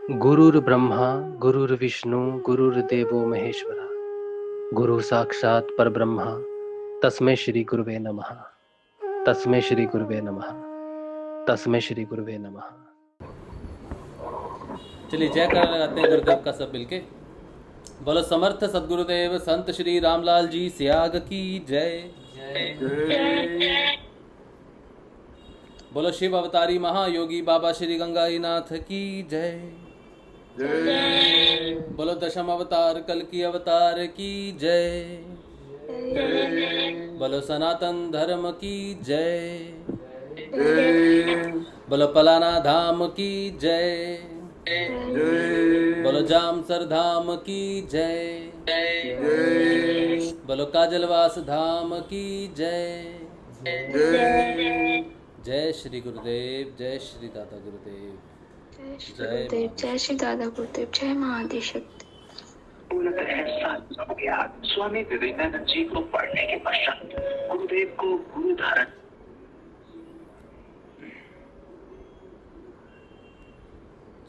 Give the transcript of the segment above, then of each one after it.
गुरुर्ब्रह्मा गुरुर्विष्णु गुरुर्देवो महेश्वरा गुरु साक्षात परब्रह्मा तस्मै श्री गुरुवे नमः। तस्मै श्री गुरुवे नमः। तस्मै श्री गुरुवे नमः। चलिए जयकारा लगाते हैं गुरुदेव का सब मिलके। बोलो समर्थ सदगुरुदेव संत श्री रामलाल जी सियाग की जय। बोलो शिव अवतारी महायोगी बाबा श्री गंगाईनाथ की जय। बोलो दशम अवतार कल की अवतार की जय। बोलो सनातन धर्म की जय। बोलो पलाना धाम की जय। बोलो जामसर धाम की जय। बोलो काजलवास धाम की जय। जय श्री गुरुदेव, जय श्री दादा गुरुदेव, जय गुरुदेव, जय श्री दादा गुरुदेव, जय महाआदिशक्ति। पूर्णतः एहसास हो गया। स्वामी विवेकानंद जी को पढ़ने के पश्चात गुरुदेव को गुरु धारण।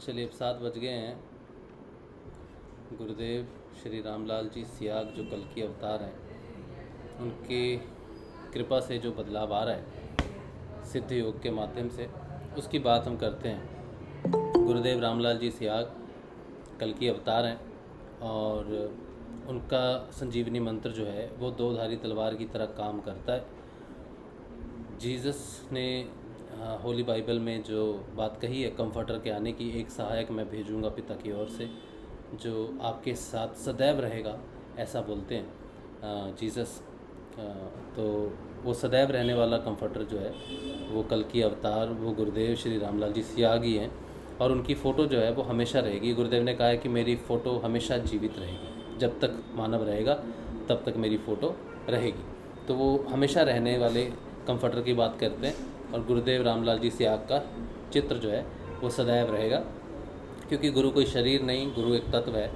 चलिए अब 7 बज गए हैं। गुरुदेव श्री रामलाल जी सियाग जो कल की अवतार हैं, उनके कृपा से जो बदलाव आ रहा है सिद्ध योग के माध्यम से, उसकी बात हम करते हैं। गुरुदेव रामलाल जी सियाग कल की अवतार हैं और उनका संजीवनी मंत्र जो है वो 2धारी तलवार की तरह काम करता है। जीसस ने होली बाइबल में जो बात कही है कंफर्टर के आने की, एक सहायक मैं भेजूंगा पिता की ओर से जो आपके साथ सदैव रहेगा, ऐसा बोलते हैं जीसस। तो वो सदैव रहने वाला कंफर्टर जो है वो कल की अवतार वो गुरुदेव श्री रामलाल जी सियाग ही हैं और उनकी फ़ोटो जो है वो हमेशा रहेगी। गुरुदेव ने कहा है कि मेरी फ़ोटो हमेशा जीवित रहेगी, जब तक मानव रहेगा तब तक मेरी फ़ोटो रहेगी। तो वो हमेशा रहने वाले कंफर्टर की बात करते हैं और गुरुदेव रामलाल जी सियाग का चित्र जो है वो सदैव रहेगा, क्योंकि गुरु कोई शरीर नहीं, गुरु एक तत्व है,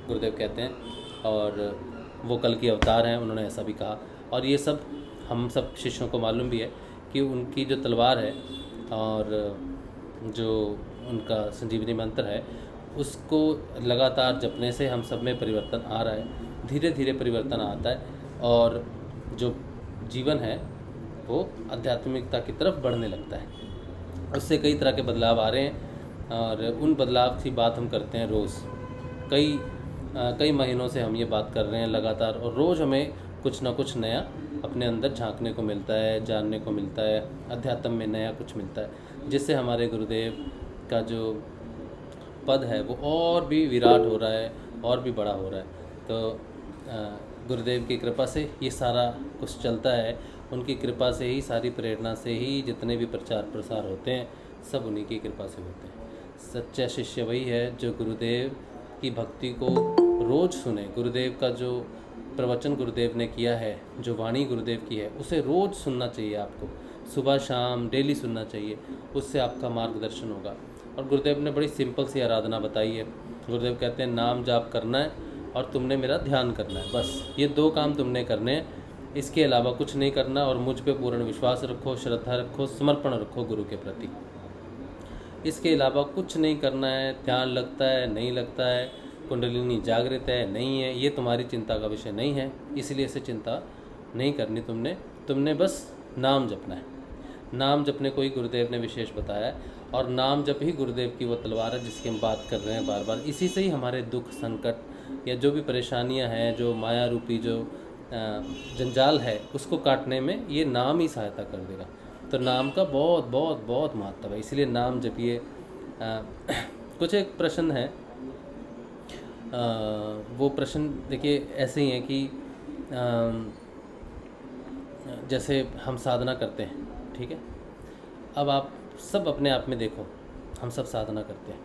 गुरुदेव कहते हैं, और वो कल की अवतार हैं, उन्होंने ऐसा भी कहा। और ये सब हम सब शिष्यों को मालूम भी है कि उनकी जो तलवार है और जो उनका संजीवनी मंत्र है उसको लगातार जपने से हम सब में परिवर्तन आ रहा है, धीरे धीरे परिवर्तन आता है और जो जीवन है वो आध्यात्मिकता की तरफ बढ़ने लगता है। उससे कई तरह के बदलाव आ रहे हैं और उन बदलाव की बात हम करते हैं रोज़। कई महीनों से हम ये बात कर रहे हैं लगातार, और रोज़ हमें कुछ ना कुछ नया अपने अंदर झांकने को मिलता है, जानने को मिलता है, अध्यात्म में नया कुछ मिलता है, जिससे हमारे गुरुदेव का जो पद है वो और भी विराट हो रहा है और भी बड़ा हो रहा है। तो गुरुदेव की कृपा से ये सारा कुछ चलता है, उनकी कृपा से ही, सारी प्रेरणा से ही जितने भी प्रचार प्रसार होते हैं सब उन्हीं की कृपा से होते हैं। सच्चा शिष्य वही है जो गुरुदेव की भक्ति को रोज़ सुने। गुरुदेव का जो प्रवचन गुरुदेव ने किया है, जो वाणी गुरुदेव की है, उसे रोज़ सुनना चाहिए आपको, सुबह शाम डेली सुनना चाहिए, उससे आपका मार्गदर्शन होगा। और गुरुदेव ने बड़ी सिंपल सी आराधना बताई है। गुरुदेव कहते हैं नाम जाप करना है और तुमने मेरा ध्यान करना है, बस ये 2 काम तुमने करने हैं, इसके अलावा कुछ नहीं करना। और मुझ पे पूर्ण विश्वास रखो, श्रद्धा रखो, समर्पण रखो गुरु के प्रति, इसके अलावा कुछ नहीं करना है। ध्यान लगता है नहीं लगता है, कुंडलिनी जागृत है नहीं है, ये तुम्हारी चिंता का विषय नहीं है, इसलिए इसे चिंता नहीं करनी तुमने बस नाम जपना है। नाम जपने को ही गुरुदेव ने विशेष बताया है और नाम जप ही गुरुदेव की वो तलवार है जिसकी हम बात कर रहे हैं बार बार। इसी से ही हमारे दुख संकट या जो भी परेशानियां हैं, जो माया रूपी जो जंजाल है, उसको काटने में ये नाम ही सहायता कर देगा। तो नाम का बहुत बहुत बहुत महत्व है, इसलिए नाम जपिए। कुछ एक प्रश्न है, वो प्रश्न देखिए ऐसे ही है कि जैसे हम साधना करते हैं, ठीक है, अब आप सब अपने आप में देखो, हम सब साधना करते हैं,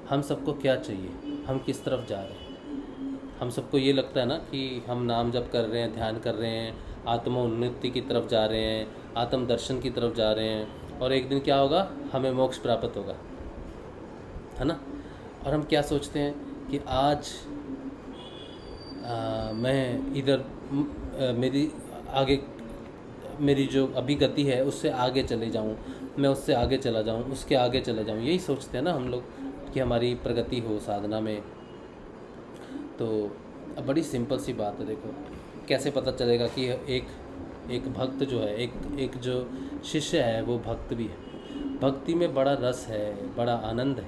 हम सबको क्या चाहिए, हम किस तरफ जा रहे हैं। हम सबको ये लगता है ना कि हम नाम जप कर रहे हैं, ध्यान कर रहे हैं, आत्मोन्नति की तरफ जा रहे हैं, आत्म दर्शन की तरफ जा रहे हैं, और एक दिन क्या होगा, हमें मोक्ष प्राप्त होगा, है ना। और हम क्या सोचते हैं कि आज मैं इधर मेरी जो अभी गति है उससे आगे चले जाऊं, मैं उससे आगे चला जाऊं, उसके आगे चले जाऊं, यही सोचते हैं ना हम लोग। कि हमारी प्रगति हो साधना में। तो अब बड़ी सिंपल सी बात है, देखो कैसे पता चलेगा कि एक भक्त जो है, एक जो शिष्य है वो भक्त भी है। भक्ति में बड़ा रस है, बड़ा आनंद है।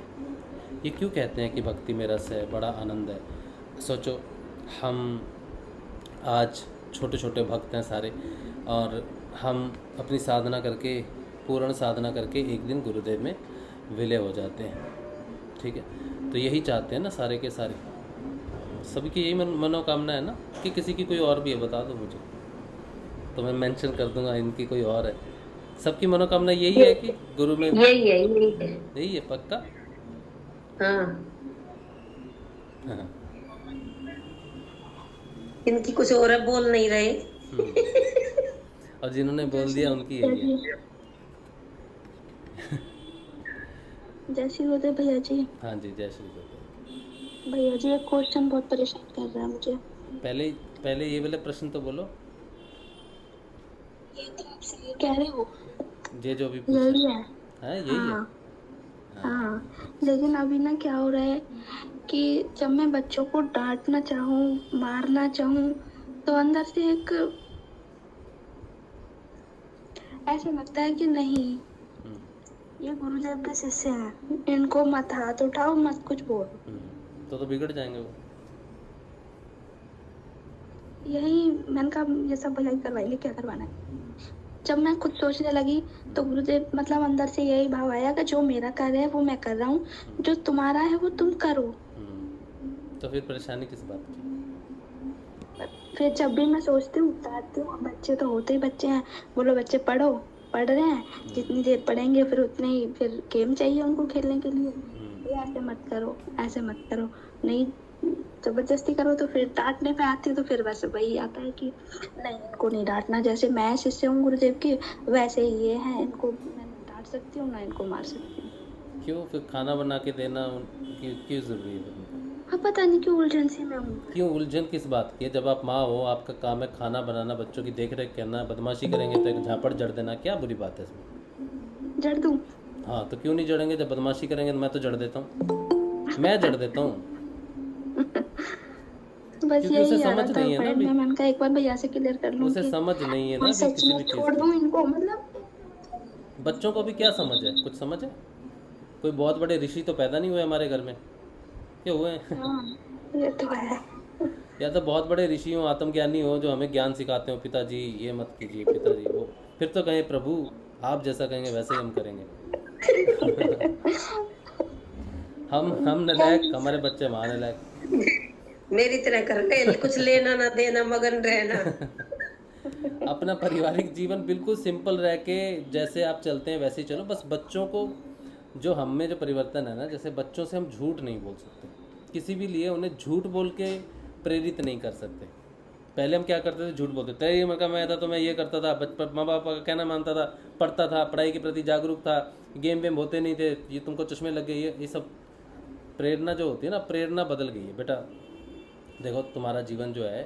ये क्यों कहते हैं कि भक्ति में रस है, बड़ा आनंद है? सोचो, हम आज छोटे छोटे भक्त हैं सारे, और हम अपनी साधना करके, पूर्ण साधना करके एक दिन गुरुदेव में विलय हो जाते हैं, ठीक है? तो यही चाहते हैं ना सारे के सारे, सभी की यही मनोकामना है ना, कि किसी की कोई और भी है, बता दो मुझे तो मैं मेंशन कर दूंगा इनकी कोई और है। सबकी मनोकामना यही है कि गुरु में, यही है पक्का। हाँ। इनकी कुछ और है, बोल नहीं रहे। और जिन्होंने बोल दिया उनकी यही है। जय श्री गुरुदेव भैया जी। हाँ जी, जय श्री गुरुदेव। भैया जी एक क्वेश्चन बहुत परेशान कर रहा है मुझे। पहले ये वाले प्रश्न तो बोलो। ये तो आपसे ये कह रहे हो, ये जो भी यही है। यही है। हाँ, लेकिन अभी ना क्या हो रहा है कि जब मैं बच्चों को डांटना चाहूँ, मारना चाहूँ, तो अंदर से एक ऐसा लगता है कि नहीं, ये गुरुदेव के शिष्य हैं, इनको मत हाथ उठाओ, मत कुछ बोलो। तो बिगड़ जाएंगे वो। यही मैंने कहा ये सब भलाई करवाएंगे, क्या करवाना है। जब मैं खुद सोचने लगी तो गुरुदेव मतलब अंदर से यही भाव आया कि जो मेरा कार्य है वो मैं कर रहा हूँ, जो तुम्हारा है वो तुम करो। तो फिर परेशानी किस बात की? फिर जब भी मैं सोचती हूँ, उतारती हूँ, बच्चे तो होते ही बच्चे हैं, बोलो बच्चे पढ़ो, पढ़ रहे हैं, जितनी देर पढ़ेंगे फिर उतने ही फिर गेम चाहिए उनको खेलने के लिए। ये ऐसे मत करो, ऐसे मत करो, नहीं जबरदस्ती करो तो फिर डांटने पे आती है, तो फिर वैसे वही आता है कि नहीं इनको नहीं डांटना, जैसे मैं शिष्य हूँ गुरुदेव की वैसे ही ये हैं, इनको मैं डांट सकती हूँ ना इनको मार सकती हूँ। क्यों? फिर खाना बना के देना क्यों जरूरी है? हाँ पता नहीं क्यों उलझन सी में हूँ। क्यों उलझन किस बात की है? जब आप माँ हो, आपका काम है खाना बनाना, बच्चों की देख रेख करना, बदमाशी करेंगे तो एक झापड़ जड़ देना, क्या बुरी बात है इसमें? जड़ दूँ? हाँ, तो क्यों नहीं जड़ेंगे? जब बदमाशी करेंगे तो मैं तो जड़ देता हूँ, मैं जड़ देता हूँ। बस यही समझ नहीं है ना, मैंने कहा एक बार भैया से क्लियर कर लूं, उसे समझ नहीं है ना किसी भी चीज छोड़ दूं इनको, मतलब बच्चों को भी क्या समझ है? कुछ समझ है? कोई बहुत बड़े ऋषि तो पैदा नहीं हुए हमारे घर में, क्या हुए? ये तो है। या तो बहुत बड़े ऋषि हो, आत्मज्ञानी हो, जो हमें ज्ञान सिखाते हो, पिताजी ये मत कीजिए, पिताजी वो, फिर तो कहें प्रभु आप जैसा कहेंगे वैसे ही हम करेंगे। हम नलायक, हमारे बच्चे महानलायक। मेरी तरह करते, कुछ लेना ना देना, मगन रहना। अपना पारिवारिक जीवन बिल्कुल सिंपल रह के जैसे आप चलते हैं वैसे ही चलो। बस बच्चों को जो हम में जो परिवर्तन है ना, जैसे बच्चों से हम झूठ नहीं बोल सकते किसी भी लिए, उन्हें झूठ बोल के प्रेरित नहीं कर सकते। पहले हम क्या करते थे? झूठ बोलते थे। ये मौका मैं था तो मैं ये करता था, बचपन माँ बाप का कहना मानता था, पढ़ता था, पढ़ाई के प्रति जागरूक था, गेम वेम होते नहीं थे, ये तुमको चश्मे लग गए, ये सब प्रेरणा जो होती है ना, प्रेरणा बदल गई है। बेटा देखो तुम्हारा जीवन जो है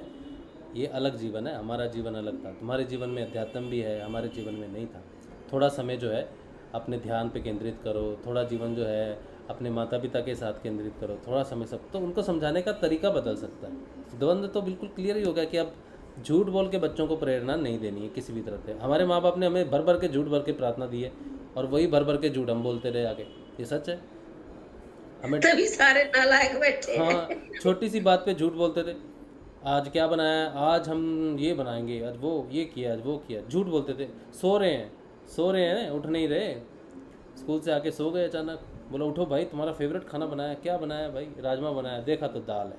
ये अलग जीवन है, हमारा जीवन अलग था। तुम्हारे जीवन में अध्यात्म भी है, हमारे जीवन में नहीं था। थोड़ा समय जो है अपने ध्यान पे केंद्रित करो, थोड़ा जीवन जो है अपने माता पिता के साथ केंद्रित करो, थोड़ा समय सब, तो उनको समझाने का तरीका बदल सकता है। द्वंद्व तो बिल्कुल क्लियर ही हो गया कि अब झूठ बोल के बच्चों को प्रेरणा नहीं देनी है किसी भी तरह से। हमारे माँ बाप ने हमें भर भर के झूठ भर के प्रार्थना दी है, और वही भर भर के झूठ हम बोलते रहे आगे। ये सच है। हमें तभी सारे नालायक बैठे। हाँ, छोटी सी बात पे झूठ बोलते थे। आज क्या बनाया? आज हम ये बनाएंगे, आज वो ये किया, आज वो किया, झूठ बोलते थे। सो रहे हैं, उठ नहीं रहे, स्कूल से आके सो गए, अचानक बोला उठो भाई तुम्हारा फेवरेट खाना बनाया, क्या बनाया भाई? राजमा बनाया, देखा तो दाल है।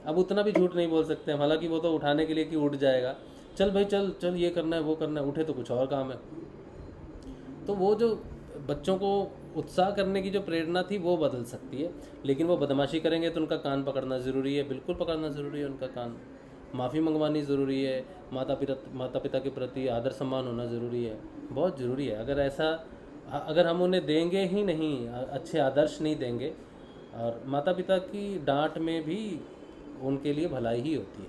अब उतना भी झूठ नहीं बोल सकते हम, हालांकि वो तो उठाने के लिए कि उठ जाएगा, चल भाई चल चल ये करना है वो करना है, उठे तो कुछ और काम है। तो वो जो बच्चों को उत्साह करने की जो प्रेरणा थी वो बदल सकती है। लेकिन वो बदमाशी करेंगे तो उनका कान पकड़ना ज़रूरी है, बिल्कुल पकड़ना ज़रूरी है उनका कान। माफ़ी मंगवानी ज़रूरी है, माता पिता के प्रति आदर सम्मान होना ज़रूरी है, बहुत ज़रूरी है। अगर हम उन्हें देंगे ही नहीं, अच्छे आदर्श नहीं देंगे, और माता पिता की डांट में भी उनके लिए भलाई ही होती है,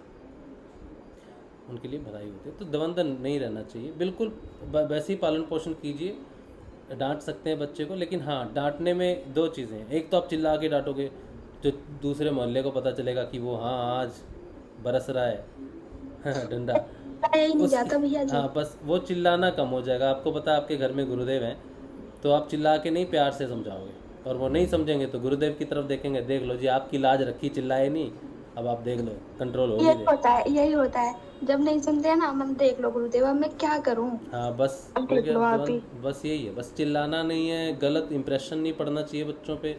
उनके लिए भलाई होती है। तो द्वंद्व नहीं रहना चाहिए, बिल्कुल वैसे ही पालन पोषण कीजिए। डांट सकते हैं बच्चे को, लेकिन हाँ डांटने में दो चीज़ें हैं। एक तो आप चिल्ला के डांटोगे, जो दूसरे मोहल्ले को पता चलेगा कि वो हाँ आज बरस रहा है डंडा, यही नहीं उसकी जाता भैया जी। हाँ बस वो चिल्लाना कम हो जाएगा। आपको पता है आपके घर में गुरुदेव हैं, तो आप चिल्ला के नहीं प्यार से समझाओगे, और वो नहीं समझेंगे तो गुरुदेव की तरफ देखेंगे, देख लो जी आपकी लाज रखी, चिल्लाए नहीं, अब आप देख लो कंट्रोल हो यही गई। होता है, यही होता है। जब नहीं सुनते ना, मन देख लो गुरुदेव अब मैं क्या करूं। हाँ बस अब हो देख गया, लो आप ही। बस यही है, बस चिल्लाना नहीं है, गलत इंप्रेशन नहीं पड़ना चाहिए बच्चों पे,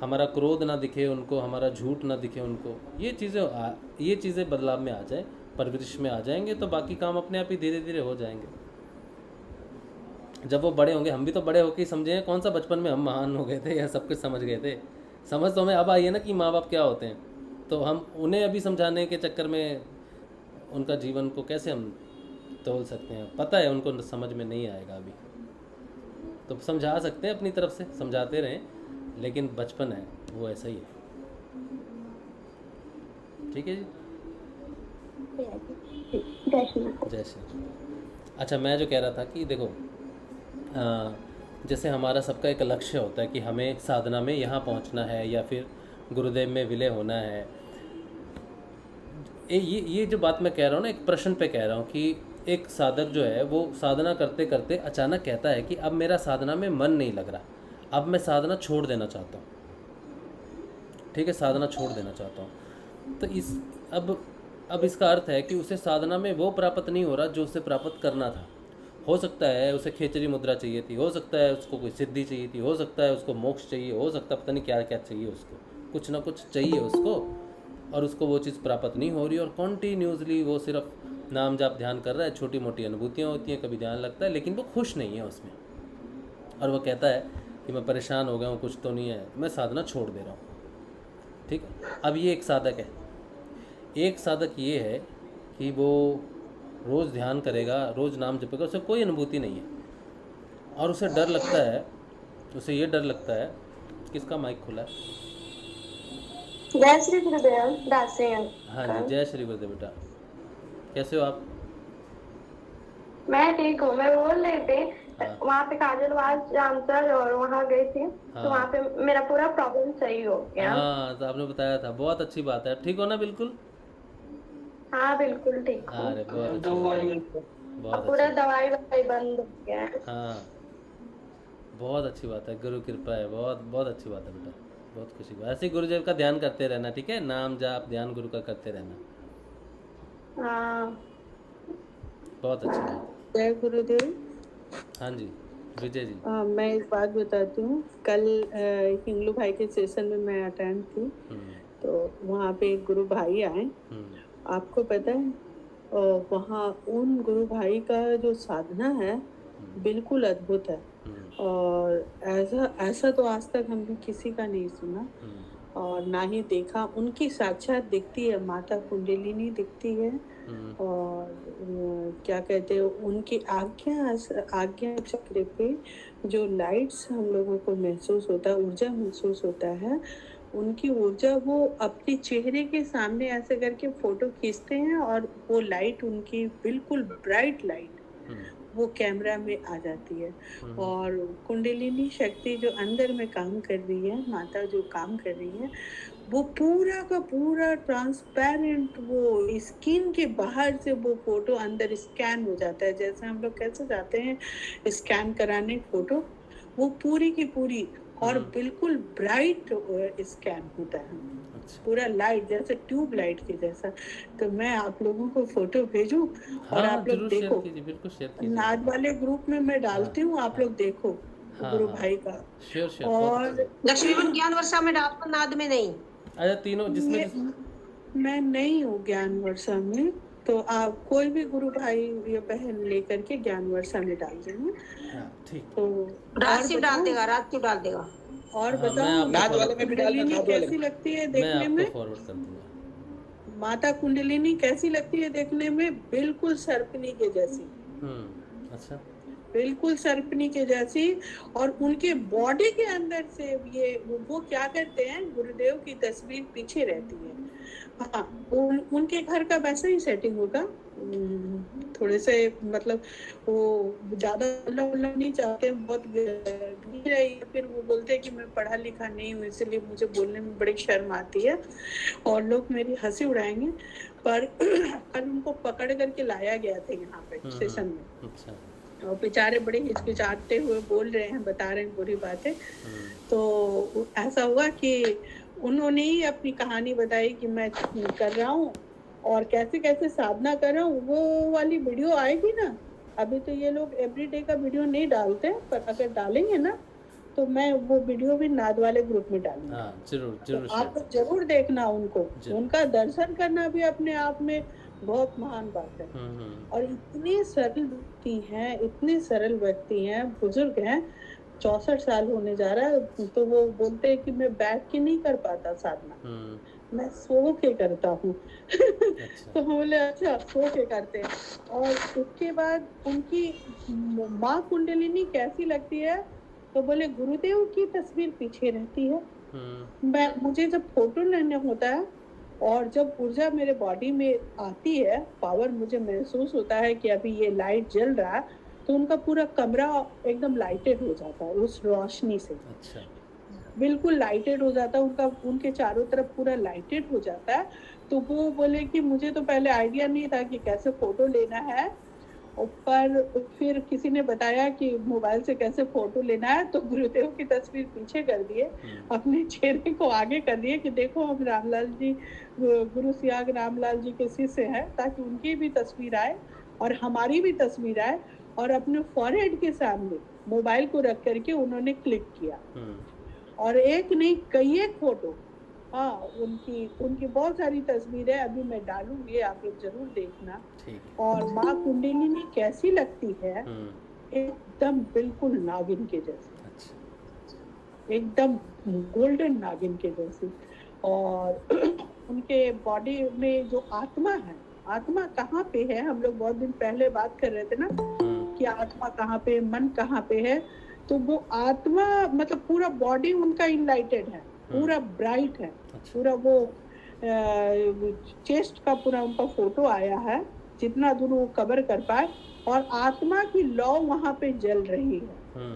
हमारा क्रोध ना दिखे उनको, हमारा झूठ ना दिखे उनको। ये चीज़ें बदलाव में आ जाए, परवरिश में आ जाएंगे, तो बाकी काम अपने आप ही धीरे धीरे हो जाएंगे। जब वो बड़े होंगे, हम भी तो बड़े होके ही समझे हैं, कौन सा बचपन में हम महान हो गए थे या सब कुछ समझ गए थे। समझ तो हमें अब आई है ना कि माँ बाप क्या होते हैं, तो हम उन्हें अभी समझाने के चक्कर में उनका जीवन को कैसे हम तोल सकते हैं। पता है उनको समझ में नहीं आएगा अभी, तो समझा सकते हैं अपनी तरफ से, समझाते रहें, लेकिन बचपन है वो ऐसा ही है। ठीक है जी, जय श्री राम। जय श्री। अच्छा, मैं जो कह रहा था कि देखो जैसे हमारा सबका एक लक्ष्य होता है कि हमें साधना में यहाँ पहुँचना है या फिर गुरुदेव में विलय होना है। ये जो बात मैं कह रहा हूँ ना, एक प्रश्न पे कह रहा हूँ कि एक साधक जो है वो साधना करते करते अचानक कहता है कि अब मेरा साधना में मन नहीं लग रहा, अब मैं साधना छोड़ देना चाहता हूँ। ठीक है, साधना छोड़ देना चाहता हूँ। तो अब इसका अर्थ है कि उसे साधना में वो प्राप्त नहीं हो रहा जो उसे प्राप्त करना था। हो सकता है उसे खेचरी मुद्रा चाहिए थी, हो सकता है उसको कोई सिद्धि चाहिए थी, हो सकता है उसको मोक्ष चाहिए, हो सकता है पता नहीं क्या क्या चाहिए उसको, कुछ ना कुछ चाहिए उसको, और उसको वो चीज़ प्राप्त नहीं हो रही, और कॉन्टीन्यूसली वो सिर्फ नाम जाप ध्यान कर रहा है, छोटी मोटी अनुभूतियाँ होती हैं, कभी ध्यान लगता है, लेकिन वो खुश नहीं है उसमें, और वो कहता है कि मैं परेशान हो गया हूँ, कुछ तो नहीं है, मैं साधना छोड़ दे रहा हूँ। ठीक है, अब ये एक साधक है। एक साधक ये है कि वो रोज़ ध्यान करेगा, रोज़ नाम जपेगा, उसे कोई अनुभूति नहीं है, और उसे डर लगता है, उसे ये डर लगता है। किसका माइक खुला है? जय श्री गुरुदेव दास सिंह। हाँ जी, जय श्री गुरुदेव। बेटा कैसे हो आप? मैं ठीक हूँ। मैं बोल रही थी हाँ। वहाँ पे काजलवास जामसर और वहाँ गई थी। हाँ। तो वहाँ पे मेरा पूरा प्रॉब्लम सही हो गया। हाँ, तो आपने बताया था, बहुत अच्छी बात है। ठीक हो ना? बिल्कुल। हाँ बिल्कुल ठीक हूँ। अरे बहुत अच्छी बात है, बहुत पूरा अच्छी। दवाई ववाई बंद हो गया है। हाँ, बहुत अच्छी बात है, गुरु कृपा है, बहुत बहुत अच्छी बात है बेटा, बहुत खुशी बात। ऐसे ही गुरुदेव का ध्यान करते रहना, ठीक है, नाम जाप ध्यान गुरु का करते रहना। हाँ बहुत अच्छी बात। जय गुरुदेव। हाँ जी विजय जी। मैं एक बात बताती हूँ। कल हिंगलू भाई के सेशन में मैं अटेंड थी, तो वहाँ पे एक गुरु भाई आए। आपको पता है वहाँ उन गुरु भाई का जो साधना है बिल्कुल अद्भुत है, और ऐसा तो आज तक हमने किसी का नहीं सुना और ना ही देखा। उनकी साक्षात दिखती है, माता कुंडलिनी दिखती है, और क्या कहते हैं, उनकी आज्ञा चक्र पे जो लाइट्स हम लोगों को महसूस होता है, ऊर्जा महसूस होता है, उनकी ऊर्जा वो अपने चेहरे के सामने ऐसे करके फोटो खींचते हैं, और वो लाइट उनकी बिल्कुल ब्राइट लाइट वो कैमरा में आ जाती है। और कुंडलिनी शक्ति जो अंदर में काम कर रही है, माता जो काम कर रही है, वो पूरा का पूरा ट्रांसपेरेंट, वो स्किन के बाहर से वो फोटो अंदर स्कैन हो जाता है। जैसे हम लोग कैसे जाते हैं स्कैन कराने फोटो, वो पूरी की पूरी और बिल्कुल ब्राइट स्कैन होता है, पूरा लाइट जैसे ट्यूब लाइट के जैसा। तो मैं आप लोगों को फोटो भेजूं और आप लोग देखो, बिल्कुल शेयर कीजिए। नाद वाले ग्रुप में मैं डालती हूँ, आप लोग देखो गुरु भाई का। और लक्ष्मीवन ज्ञान वर्षा में डालता, नाद में नहीं। अच्छा, तीनों जिसमें मैं नहीं हूँ ज्ञान वर्षा में, तो आप कोई भी गुरु भाई या बहन लेकर के ज्ञान वर्षा में डाल देना। ठीक, तो रात से डाल देगा, रात क्यों डाल देगा। और बताओ कुंडलिनी कैसी लगती है देखने में? फॉरवर्ड कर दूंगा। माता कुंडलिनी कैसी लगती है देखने में? बिल्कुल सर्पनी के जैसी। अच्छा, बिल्कुल सर्पनी के जैसी। और उनके बॉडी के अंदर से ये वो क्या करते हैं, गुरुदेव की तस्वीर पीछे रहती है, हाँ, उनके घर का वैसा ही सेटिंग होगा। थोड़े से मतलब वो ज्यादा उल्ला नहीं चाहते, बहुत गंभीर है, या फिर वो बोलते हैं कि मैं पढ़ा लिखा नहीं हूँ इसलिए मुझे बोलने में बड़ी शर्म आती है और लोग मेरी हंसी उड़ाएंगे। पर कल उनको पकड़ करके लाया गया था यहाँ पे स्टेशन में। अच्छा। और बेचारे बड़े हिचकिचाते हुए बोल रहे हैं, बता रहे हैं बुरी बातें। तो ऐसा हुआ कि उन्होंने ही अपनी कहानी बताई कि मैं कर रहा हूँ और कैसे कैसे साधना कर रहा हूँ। वो वाली वीडियो आएगी ना, अभी तो ये लोग एवरीडे का वीडियो नहीं डालते, पर अगर डालेंगे ना तो मैं वो वीडियो भी नाद वाले ग्रुप में डालूंगी। हाँ, जरूर जरूर तो आप जरूर देखना उनको, उनका दर्शन करना भी अपने आप में बहुत महान बात है। और इतने सरल व्यक्ति हैं, इतने सरल व्यक्ति हैं, बुजुर्ग हैं, 64 साल होने जा रहा है। तो वो बोलते हैं कि मैं बैठ के नहीं कर पाता साधना, मैं सो के करता हूँ। तो हम बोले अच्छा सो के करते हैं। और उसके बाद उनकी माँ कुंडलिनी कैसी लगती है, तो बोले गुरुदेव की तस्वीर पीछे रहती है। मुझे जब फोटो लेना होता है और जब ऊर्जा मेरे बॉडी में आती है, पावर मुझे महसूस होता है कि अभी ये लाइट जल रहा है, तो उनका पूरा कमरा एकदम लाइटेड हो जाता है उस रोशनी से। अच्छा। बिल्कुल लाइटेड हो जाता है उनका, उनके चारों तरफ पूरा लाइटेड हो जाता है। तो वो बोले कि मुझे तो पहले आइडिया नहीं था कि कैसे फोटो लेना है, पर फिर किसी ने बताया कि मोबाइल से कैसे फोटो लेना है, तो गुरुदेव की तस्वीर पीछे कर दिए, अपने चेहरे को आगे कर दिए कि देखो हम रामलाल जी, गुरु सियाग रामलाल जी के शिष्य हैं, ताकि उनकी भी तस्वीर आए और हमारी भी तस्वीर आए। और अपने फॉरहेड के सामने मोबाइल को रख करके उन्होंने क्लिक किया और एक नहीं कई एक फोटो। हाँ, उनकी बहुत सारी तस्वीरें अभी मैं डालूंगी, आप लोग जरूर देखना। और माँ कुंडलिनी कैसी लगती है, एकदम बिल्कुल नागिन के जैसी, एकदम गोल्डन नागिन के जैसी। और उनके बॉडी में जो आत्मा है, आत्मा कहाँ पे है, हम लोग बहुत दिन पहले बात कर रहे थे ना कि आत्मा कहाँ पे, मन कहाँ पे है। तो वो आत्मा मतलब पूरा बॉडी उनका इनलाइटेड है, पूरा ब्राइट है। पूरा वो चेस्ट का पूरा उनका फोटो आया है, जितना दूर वो कवर कर पाए। और आत्मा की लौ वहां पे जल रही है,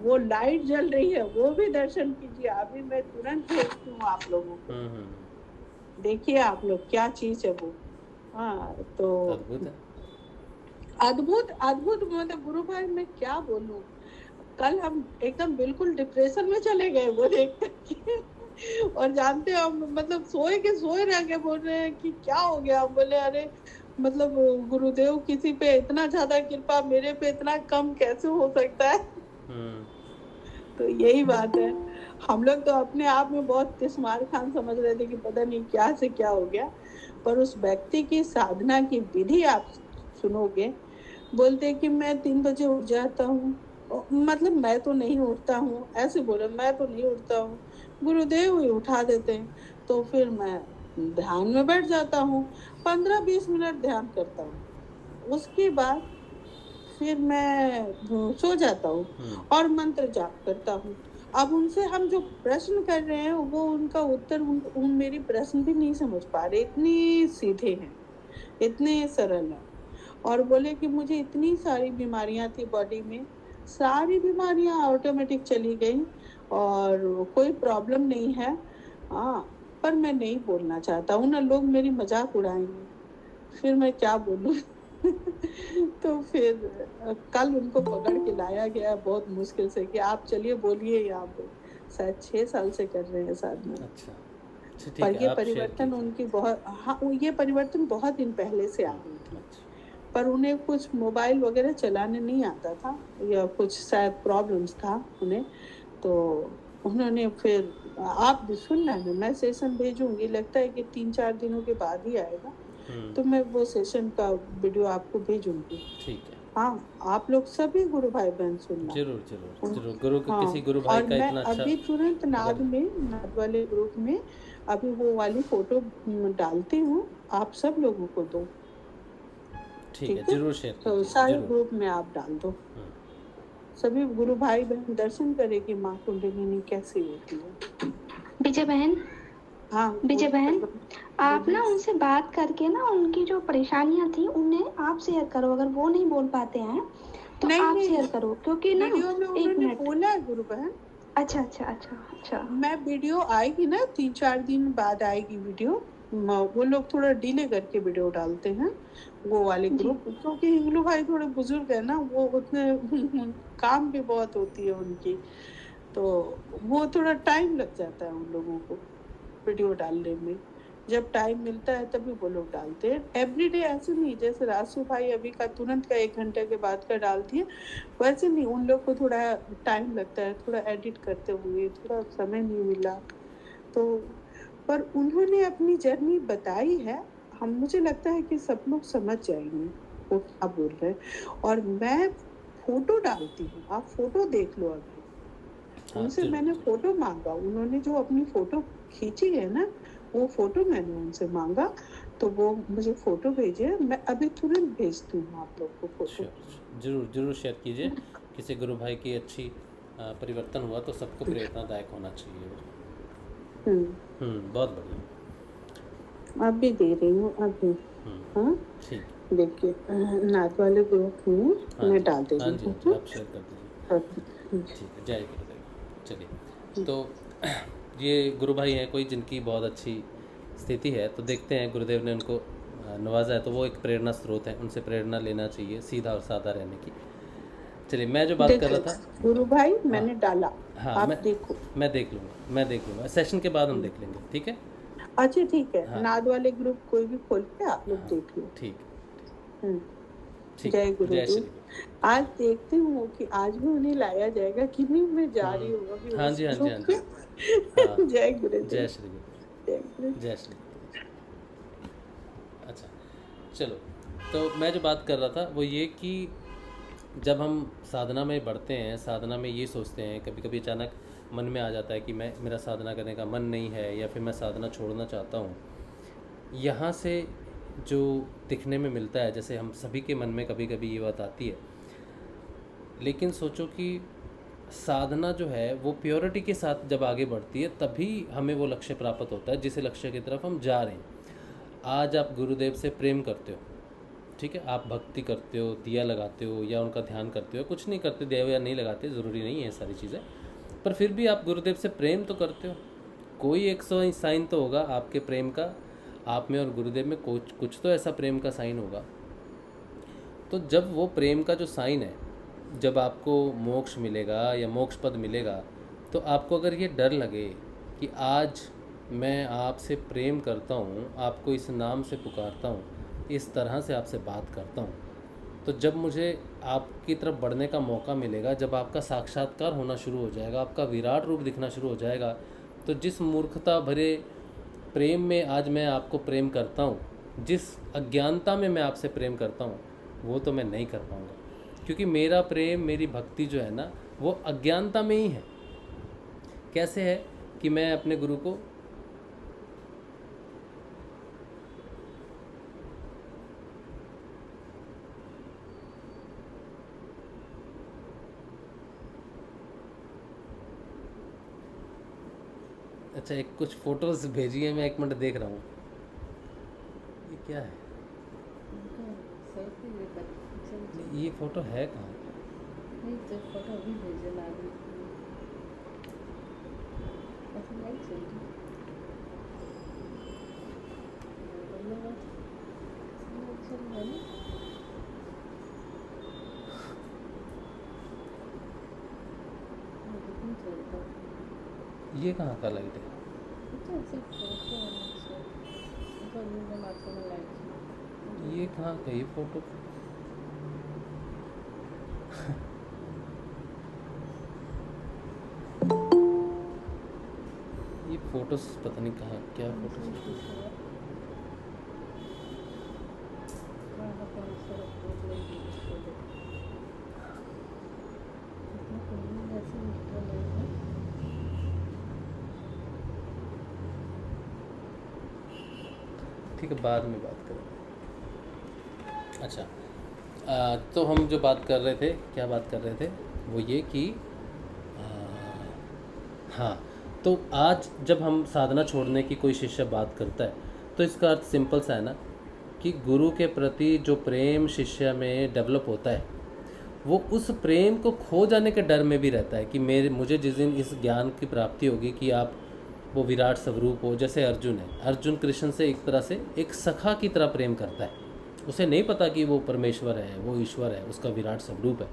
वो लाइट जल रही है, वो भी दर्शन कीजिए। अभी मैं तुरंत भेजती हूँ आप लोगों को, देखिए आप लोग क्या चीज है वो। हाँ, तो अद्भुत अद्भुत मतलब गुरु भाई मैं क्या बोलूं, कल हम एकदम बिल्कुल डिप्रेशन में चले गए वो देख करके। और जानते हो हम मतलब सोए रह गए, बोल रहे हैं कि क्या हो गया। हम बोले अरे मतलब गुरुदेव किसी पे इतना ज्यादा कृपा, मेरे पे इतना कम कैसे हो सकता है। तो यही बात है, हम लोग तो अपने आप में बहुत तिस्मार खान समझ रहे थे कि पता नहीं क्या से क्या हो गया। पर उस व्यक्ति की साधना की विधि आप सुनोगे, बोलते कि मैं 3 बजे उठ जाता हूँ, मतलब मैं तो नहीं उठता हूँ, ऐसे बोले मैं तो नहीं उठता हूँ, गुरुदेव ही उठा देते हैं। तो फिर मैं ध्यान में बैठ जाता हूँ, 15-20 मिनट ध्यान करता हूँ, उसके बाद फिर मैं सो जाता हूँ और मंत्र जाप करता हूँ। अब उनसे हम जो प्रश्न कर रहे हैं वो उनका उत्तर उन मेरी प्रश्न भी नहीं समझ पा रहे, इतने सीधे हैं, इतने सरल हैं। और बोले कि मुझे इतनी सारी बीमारियां थी बॉडी में, सारी बीमारियां ऑटोमेटिक चली गई और कोई प्रॉब्लम नहीं है। हाँ, पर मैं नहीं बोलना चाहता हूँ ना, लोग मेरी मजाक उड़ाएंगे, फिर मैं क्या बोलूँ। तो फिर कल उनको पकड़ के लाया गया बहुत मुश्किल से कि आप चलिए बोलिए यहाँ पे। शायद 6 साल से कर रहे हैं साधना। अच्छा, पर ये परिवर्तन उनकी बहुत, हाँ ये परिवर्तन बहुत दिन पहले से आ गई थी। पर उन्हें कुछ मोबाइल वगैरह चलाने नहीं आता था या कुछ शायद प्रॉब्लम्स था उन्हें, तो उन्होंने फिर आप भी सुनना है, मैं सेशन भेजूंगी, लगता है कि 3-4 दिनों के बाद ही आएगा। तो मैं वो सेशन का वीडियो आपको भेजूंगी। ठीक है। हाँ, आप लोग सभी गुरु भाई बहन सुनना जरूर जरूर जरूर। गुरु हाँ, किसी गुरु भाई का इतना अच्छा, अभी तुरंत नाद वाले ग्रुप में अभी वो वाली फोटो डालती हूँ, आप सब लोगों को दो। ठीक है, जरूर शेयर तो सारे ग्रुप में आप डाल दो, सभी गुरु भाई बहन दर्शन करें कि माँ कुंडलिनी कैसी होती है। विजय बहन हाँ विजय बहन, आप ना बोलिए। उनसे बात करके ना उनकी जो परेशानियां थी उन्हें आप शेयर करो, अगर वो नहीं बोल पाते हैं तो नहीं आप शेयर नहीं, करो, क्योंकि ना वीडियो में एक उन्होंने मिनट। बोला है गुरु बहन। अच्छा अच्छा अच्छा अच्छा। मैं वीडियो आएगी ना 3-4 दिन बाद आएगी वीडियो। वो लोग थोड़ा डिले करके वीडियो डालते हैं, वो वाले जी ग्रुप, क्योंकि हिंगलू भाई थोड़े बुजुर्ग है ना, वो उतने काम भी बहुत होती है उनकी, तो वो थोड़ा टाइम लग जाता है उन लोगों को वीडियो डालने में। जब टाइम मिलता है तभी वो लोग डालते हैं। एवरीडे ऐसे नहीं, जैसे रासू भाई अभी का तुरंत का 1 घंटे के बाद का डालती है, वैसे नहीं। उन लोग को थोड़ा टाइम लगता है, थोड़ा एडिट करते हुए थोड़ा समय नहीं मिला तो। पर उन्होंने अपनी जर्नी बताई है, हम मुझे लगता है कि सब लोग समझ जाएंगे वो क्या बोल रहे हैं। और मैं फोटो डालती हूँ, आप फोटो देख लो अभी। हाँ उनसे जरूर मैंने जरूर। फोटो मांगा, उन्होंने जो अपनी फोटो खींची है ना, वो फोटो मैंने उनसे मांगा, तो वो मुझे फोटो भेजे। मैं अभी तुरंत भेजती हूँ आप लोग को फोटो। श्योर, जरूर जरूर शेयर कीजिए। किसी गुरु भाई की अच्छी परिवर्तन हुआ तो सबको प्रेरणादायक होना चाहिए वो। बहुत बढ़िया। अभी दे रही हूँ अभी। हाँ ठीक। देखिए, नाथ वाले ग्रुप में हाँ मैं जी डाल दे हाँ रही जी हाँ जी, हूँ। आप शेयर कर दीजिए। ठीक है, जय गुरुदेव। चलिए, तो ये गुरु भाई हैं कोई जिनकी बहुत अच्छी स्थिति है, तो देखते हैं गुरुदेव ने उनको नवाजा है तो वो एक प्रेरणा स्रोत है, उनसे प्रेरणा लेना चाहिए सीधा और सादा रहने की। चलिए, मैं जो बात कर रहा था। गुरु भाई हाँ मैंने डाला, हाँ, आप देखो। मैं देख लूँगा सेशन के बाद हम देख लेंगे, ठीक है। अच्छा ठीक है, हाँ नाद वाले ग्रुप कोई भी खोल के आप लोग हाँ, देख लो। ठीक हम्म, ठीक। जय जय गुरुदेव। श्री गुरु। आज देखती हूँ कि आज भी उन्हें लाया जाएगा कि नहीं, मैं जा रही हूँ अभी हाँ उस जी हाँ जी हाँ ग्रुप जी। हाँ, पे। जय गुरुदेव। जय श्री गुरु। जय गुरु। जय श्री गुरु। अच्छा, चलो, तो मैं जो बात कर रहा था वो ये कि जब हम साधना में बढ़ते हैं, साधना में ये सोचते हैं, कभी कभी अचानक मन में आ जाता है कि मेरा साधना करने का मन नहीं है, या फिर मैं साधना छोड़ना चाहता हूँ। यहाँ से जो दिखने में मिलता है, जैसे हम सभी के मन में कभी कभी ये बात आती है, लेकिन सोचो कि साधना जो है वो प्योरिटी के साथ जब आगे बढ़ती है तभी हमें वो लक्ष्य प्राप्त होता है जिस लक्ष्य की तरफ हम जा रहे हैं। आज आप गुरुदेव से प्रेम करते हो, ठीक है, आप भक्ति करते हो, दिया लगाते हो या उनका ध्यान करते हो, कुछ नहीं करते, दिया या नहीं लगाते, ज़रूरी नहीं है सारी चीज़ें, पर फिर भी आप गुरुदेव से प्रेम तो करते हो। कोई एक साइन तो होगा आपके प्रेम का, आप में और गुरुदेव में कुछ तो ऐसा प्रेम का साइन होगा। तो जब वो प्रेम का जो साइन है, जब आपको मोक्ष मिलेगा या मोक्ष पद मिलेगा, तो आपको अगर ये डर लगे कि आज मैं आपसे प्रेम करता हूँ, आपको इस नाम से पुकारता हूँ, इस तरह से आपसे बात करता हूँ, तो जब मुझे आपकी तरफ बढ़ने का मौका मिलेगा, जब आपका साक्षात्कार होना शुरू हो जाएगा, आपका विराट रूप दिखना शुरू हो जाएगा, तो जिस मूर्खता भरे प्रेम में आज मैं आपको प्रेम करता हूँ, जिस अज्ञानता में मैं आपसे प्रेम करता हूँ, वो तो मैं नहीं कर पाऊँगा, क्योंकि मेरा प्रेम, मेरी भक्ति जो है ना, वो अज्ञानता में ही है। कैसे है कि मैं अपने गुरु को अच्छा, एक कुछ फोटोज भेजी है, मैं 1 मिनट देख रहा हूँ, ये क्या है, ये फोटो है कहाँ? ये कहाँ का लाइट है? ये कहाँ का ये फोटो? ये फोटोस पता नहीं कहाँ, क्या फोटोस। ठीक है, बाद में बात करेंगे। अच्छा, तो हम जो बात कर रहे थे, क्या बात कर रहे थे, वो ये कि हाँ, तो आज जब हम साधना छोड़ने की कोई शिष्य बात करता है तो इसका अर्थ सिंपल सा है ना कि गुरु के प्रति जो प्रेम शिष्य में डेवलप होता है वो उस प्रेम को खो जाने के डर में भी रहता है कि मुझे जिस दिन इस ज्ञान की प्राप्ति होगी कि आप वो विराट स्वरूप हो। जैसे अर्जुन है, अर्जुन कृष्ण से एक तरह से एक सखा की तरह प्रेम करता है, उसे नहीं पता कि वो परमेश्वर है, वो ईश्वर है, उसका विराट स्वरूप है।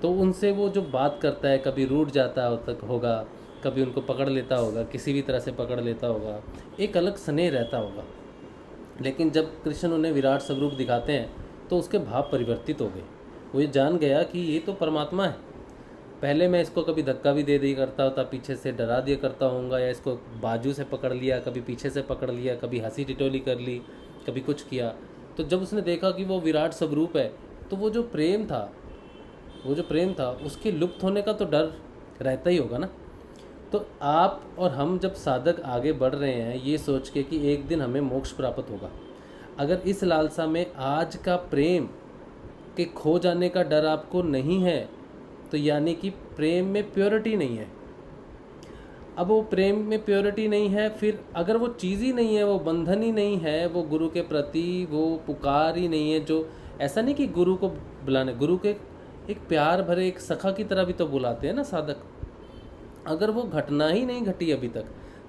तो उनसे वो जो बात करता है, कभी रूठ जाता होगा, कभी उनको पकड़ लेता होगा, किसी भी तरह से पकड़ लेता होगा, एक अलग स्नेह रहता होगा। लेकिन जब कृष्ण उन्हें विराट स्वरूप दिखाते हैं तो उसके भाव परिवर्तित हो गए। वो ये जान गया कि ये तो परमात्मा है। पहले मैं इसको कभी धक्का भी दे दिया करता होता, पीछे से डरा दिया करता हूँगा, या इसको बाजू से पकड़ लिया, कभी पीछे से पकड़ लिया, कभी हंसी टिटोली कर ली, कभी कुछ किया। तो जब उसने देखा कि वो विराट स्वरूप है तो वो जो प्रेम था उसके लुप्त होने का तो डर रहता ही होगा ना। तो आप और हम जब साधक आगे बढ़ रहे हैं ये सोच के कि एक दिन हमें मोक्ष प्राप्त होगा, अगर इस लालसा में आज का प्रेम के खो जाने का डर आपको नहीं है तो यानी कि प्रेम में प्योरिटी नहीं है। अब वो प्रेम में प्योरिटी नहीं है, फिर अगर वो चीज़ ही नहीं है, वो बंधन ही नहीं है, वो गुरु के प्रति वो पुकार ही नहीं है, जो ऐसा नहीं कि गुरु को बुलाने, गुरु के एक प्यार भरे एक सखा की तरह भी तो बुलाते हैं ना साधक। अगर वो घटना ही नहीं घटी अभी तक,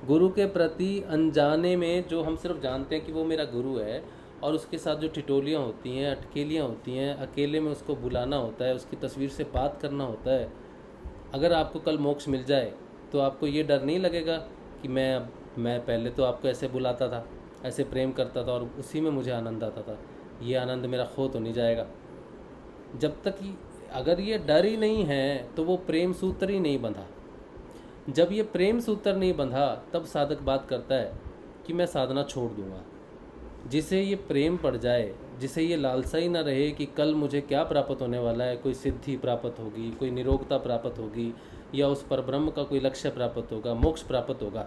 गुरु के प्रति अनजाने में, जो हम सिर्फ जानते हैं कि वो मेरा गुरु है और उसके साथ जो ठिठोलियाँ होती हैं, अटकेलियाँ होती हैं, अकेले में उसको बुलाना होता है, उसकी तस्वीर से बात करना होता है। अगर आपको कल मोक्ष मिल जाए तो आपको ये डर नहीं लगेगा कि मैं पहले तो आपको ऐसे बुलाता था, ऐसे प्रेम करता था और उसी में मुझे आनंद आता था, ये आनंद मेरा खो तो नहीं जाएगा। जब तक अगर ये डर ही नहीं है तो वो प्रेम सूत्र ही नहीं बंधा। जब ये प्रेम सूत्र नहीं बंधा तब साधक बात करता है कि मैं साधना छोड़ दूंगा। जिसे ये प्रेम पड़ जाए, जिसे ये लालसा ही ना रहे कि कल मुझे क्या प्राप्त होने वाला है, कोई सिद्धि प्राप्त होगी, कोई निरोगता प्राप्त होगी, या उस परब्रह्म का कोई लक्ष्य प्राप्त होगा, मोक्ष प्राप्त होगा,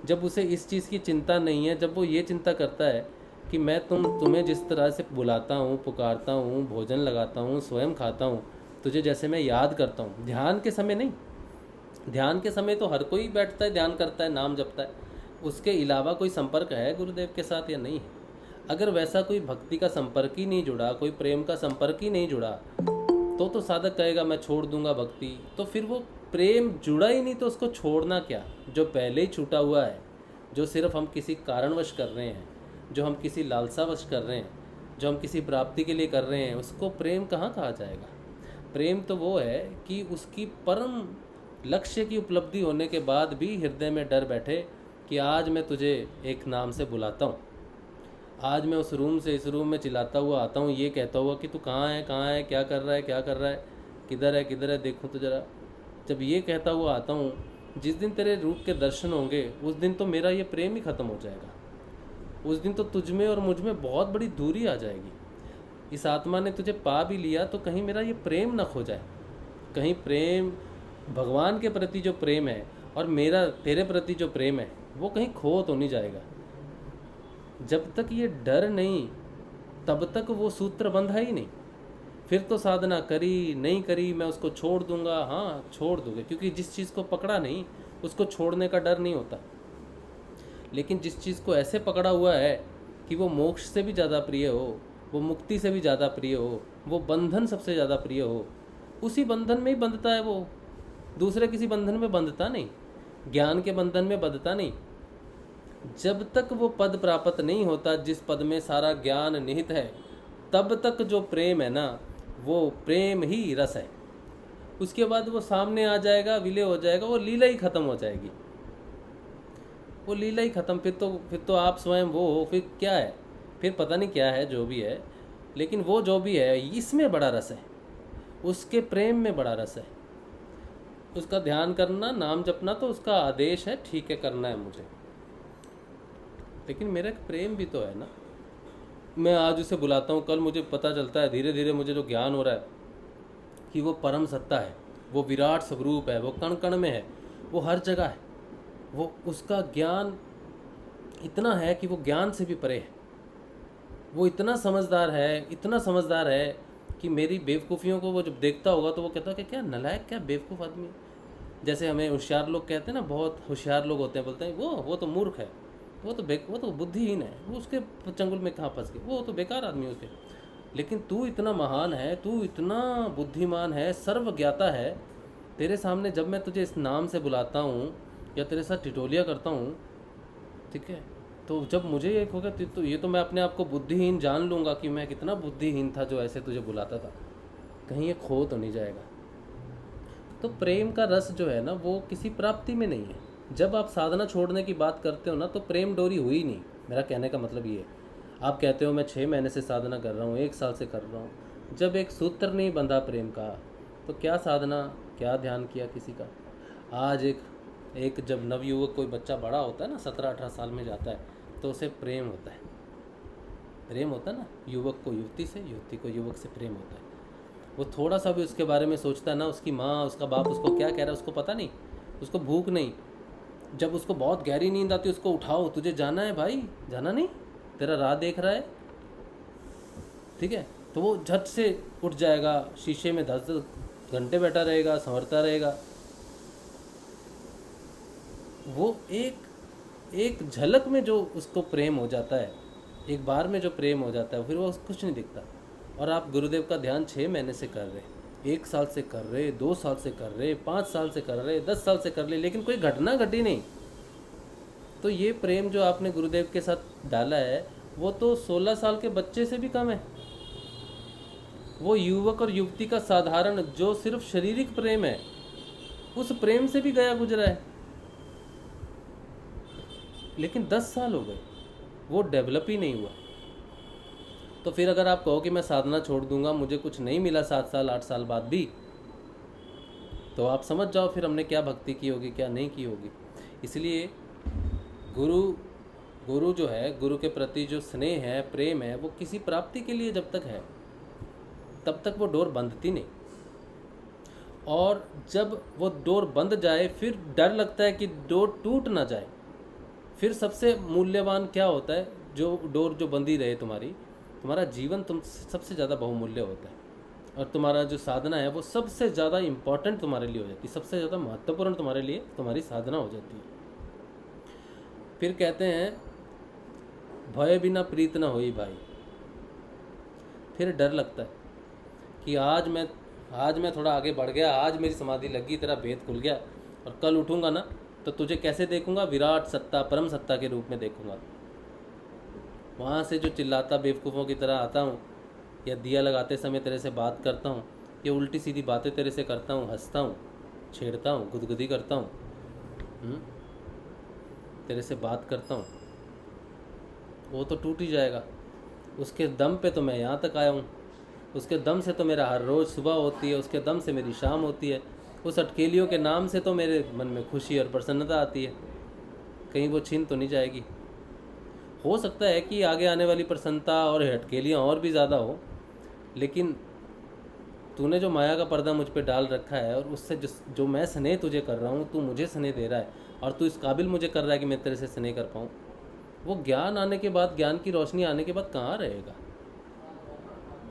जब उसे इस चीज़ की चिंता नहीं है, जब वो ये चिंता करता है कि मैं तुम्हें जिस तरह से बुलाता हूँ, पुकारता हूँ, भोजन लगाता हूँ, स्वयं खाता हूँ, तुझे जैसे मैं याद करता हूँ, ध्यान के समय नहीं। ध्यान के समय तो हर कोई बैठता है, ध्यान करता है, नाम जपता है, उसके अलावा कोई संपर्क है गुरुदेव के साथ या नहीं है। अगर वैसा कोई भक्ति का संपर्क ही नहीं जुड़ा, कोई प्रेम का संपर्क ही नहीं जुड़ा, तो साधक कहेगा मैं छोड़ दूंगा भक्ति, तो फिर वो प्रेम जुड़ा ही नहीं तो उसको छोड़ना क्या। जो पहले ही छूटा हुआ है, जो सिर्फ हम किसी कारणवश कर रहे हैं, जो हम किसी लालसावश कर रहे हैं, जो हम किसी प्राप्ति के लिए कर रहे हैं, उसको प्रेम कहाँ कहा जाएगा। प्रेम तो वो है कि उसकी परम लक्ष्य की उपलब्धि होने के बाद भी हृदय में डर बैठे कि आज मैं तुझे एक नाम से बुलाता हूँ, आज मैं उस रूम से इस रूम में चिल्लाता हुआ आता हूँ, ये कहता हुआ कि तू कहाँ है, क्या कर रहा है, किधर है, देखूँ तो ज़रा। जब ये कहता हुआ आता हूँ, जिस दिन तेरे रूप के दर्शन होंगे उस दिन तो मेरा ये प्रेम ही ख़त्म हो जाएगा। उस दिन तो तुझ में और मुझ में बहुत बड़ी दूरी आ जाएगी। इस आत्मा ने तुझे पा भी लिया तो कहीं मेरा ये प्रेम न खो जाए, कहीं प्रेम भगवान के प्रति जो प्रेम है और मेरा तेरे प्रति जो प्रेम है वो कहीं खो तो नहीं जाएगा। जब तक ये डर नहीं तब तक वो सूत्र बंधा ही नहीं। फिर तो साधना करी नहीं करी मैं उसको छोड़ दूंगा, हाँ छोड़ दोगे, क्योंकि जिस चीज़ को पकड़ा नहीं उसको छोड़ने का डर नहीं होता। लेकिन जिस चीज़ को ऐसे पकड़ा हुआ है कि वो मोक्ष से भी ज़्यादा प्रिय हो, वो मुक्ति से भी ज़्यादा प्रिय हो, वो बंधन सबसे ज़्यादा प्रिय हो, उसी बंधन में ही बंधता है वो, दूसरे किसी बंधन में बंधता नहीं, ज्ञान के बंधन में बंधता नहीं। जब तक वो पद प्राप्त नहीं होता जिस पद में सारा ज्ञान निहित है, तब तक जो प्रेम है ना वो प्रेम ही रस है। उसके बाद वो सामने आ जाएगा, विलय हो जाएगा, वो लीला ही खत्म हो जाएगी, वो लीला ही खत्म। फिर तो आप स्वयं वो हो, फिर क्या है, फिर पता नहीं क्या है, जो भी है, लेकिन वो जो भी है इसमें बड़ा रस है, उसके प्रेम में बड़ा रस है। उसका ध्यान करना, नाम जपना तो उसका आदेश है, ठीक है करना है मुझे, लेकिन मेरा एक प्रेम भी तो है ना। मैं आज उसे बुलाता हूँ, कल मुझे पता चलता है, धीरे धीरे मुझे जो ज्ञान हो रहा है कि वो परम सत्ता है, वो विराट स्वरूप है, वो कण कण में है, वो हर जगह है, वो उसका ज्ञान इतना है कि वो ज्ञान से भी परे है। वो इतना समझदार है कि मेरी बेवकूफ़ियों को वो जब देखता होगा तो वो कहता है कि क्या नलायक, क्या बेवकूफ़ आदमी, जैसे हमें होशियार लोग कहते हैं ना, बहुत होशियार लोग होते हैं, बोलते हैं वो तो मूर्ख है, वो तो बुद्धिहीन है, वो उसके चंगुल में कहाँ फंस गए, वो तो बेकार आदमी है उसके। लेकिन तू इतना महान है, तू इतना बुद्धिमान है, सर्वज्ञाता है, तेरे सामने जब मैं तुझे इस नाम से बुलाता हूँ या तेरे साथ टिटोलिया करता हूँ, ठीक है, तो जब मुझे एक होगा तो ये तो मैं अपने आप को बुद्धिहीन जान लूँगा कि मैं कितना बुद्धिहीन था जो ऐसे तुझे बुलाता था, कहीं ये खो तो नहीं जाएगा। तो प्रेम का रस जो है ना वो किसी प्राप्ति में नहीं है। जब आप साधना छोड़ने की बात करते हो ना तो प्रेम डोरी हुई नहीं। मेरा कहने का मतलब ये है, आप कहते हो मैं 6 महीने से साधना कर रहा हूँ, 1 साल से कर रहा हूँ, जब एक सूत्र नहीं बंधा प्रेम का तो क्या साधना, क्या ध्यान किया किसी का। आज एक जब नवयुवक कोई बच्चा बड़ा होता है ना, 17-18 साल में जाता है, तो उसे प्रेम होता है। प्रेम होता है ना, युवक को युवती से, युवती को युवक से प्रेम होता है। वो थोड़ा सा भी उसके बारे में सोचता है ना, उसकी माँ उसका बाप उसको क्या कह रहा है उसको पता नहीं, उसको भूख नहीं। जब उसको बहुत गहरी नींद आती है उसको उठाओ, तुझे जाना है भाई, जाना नहीं, तेरा राह देख रहा है, ठीक है, तो वो झट से उठ जाएगा, शीशे में 10 घंटे बैठा रहेगा, संवरता रहेगा। वो एक झलक में जो उसको प्रेम हो जाता है, एक बार में जो प्रेम हो जाता है, फिर वो कुछ नहीं दिखता। और आप गुरुदेव का ध्यान 6 महीने से कर रहे, 1 साल से कर रहे, 2 साल से कर रहे, 5 साल से कर रहे, 10 साल से कर रहे, लेकिन कोई घटना घटी नहीं। तो ये प्रेम जो आपने गुरुदेव के साथ डाला है वो तो 16 साल के बच्चे से भी कम है। वो युवक और युवती का साधारण जो सिर्फ शारीरिक प्रेम है, उस प्रेम से भी गया गुजरा है। लेकिन 10 साल हो गए, वो डेवलप ही नहीं हुआ। तो फिर अगर आप कहो कि मैं साधना छोड़ दूंगा, मुझे कुछ नहीं मिला 7 साल 8 साल बाद भी, तो आप समझ जाओ फिर हमने क्या भक्ति की होगी, क्या नहीं की होगी। इसलिए गुरु जो है, गुरु के प्रति जो स्नेह है, प्रेम है, वो किसी प्राप्ति के लिए जब तक है तब तक वो डोर बंधती नहीं। और जब वो डोर बंध जाए फिर डर लगता है कि डोर टूट ना जाए। फिर सबसे मूल्यवान क्या होता है, जो डोर जो बंधी रहे तुम्हारा जीवन तुम सबसे ज़्यादा बहुमूल्य होता है। और तुम्हारा जो साधना है वो सबसे ज़्यादा इम्पॉर्टेंट तुम्हारे लिए हो जाती है, सबसे ज़्यादा महत्वपूर्ण तुम्हारे लिए तुम्हारी साधना हो जाती है। फिर कहते हैं भय बिना प्रीत न होई भाई। फिर डर लगता है कि आज मैं थोड़ा आगे बढ़ गया, आज मेरी समाधि लगी, तेरा भेद खुल गया, और कल उठूंगा ना तो तुझे कैसे देखूंगा, विराट सत्ता, परम सत्ता के रूप में देखूंगा। वहाँ से जो चिल्लाता बेवकूफ़ों की तरह आता हूँ, या दिया लगाते समय तेरे से बात करता हूँ, या उल्टी सीधी बातें तेरे से करता हूँ, हंसता हूँ, छेड़ता हूँ, गुदगुदी करता हूँ, तेरे से बात करता हूँ, वो तो टूट ही जाएगा। उसके दम पे तो मैं यहाँ तक आया हूँ, उसके दम से तो मेरा हर रोज़ सुबह होती है, उसके दम से मेरी शाम होती है, उस अटकेलियों के नाम से तो मेरे मन में खुशी और प्रसन्नता आती है। कहीं वो छीन तो नहीं जाएगी। हो सकता है कि आगे आने वाली प्रसन्नता और अटकेलियाँ और भी ज़्यादा हो, लेकिन तूने जो माया का पर्दा मुझ पे डाल रखा है, और उससे जो मैं स्नेह तुझे कर रहा हूँ, तू मुझे स्नेह दे रहा है, और तू इस काबिल मुझे कर रहा है कि मैं तेरे से स्नेह कर पाऊँ, वो ज्ञान आने के बाद, ज्ञान की रोशनी आने के बाद कहाँ रहेगा,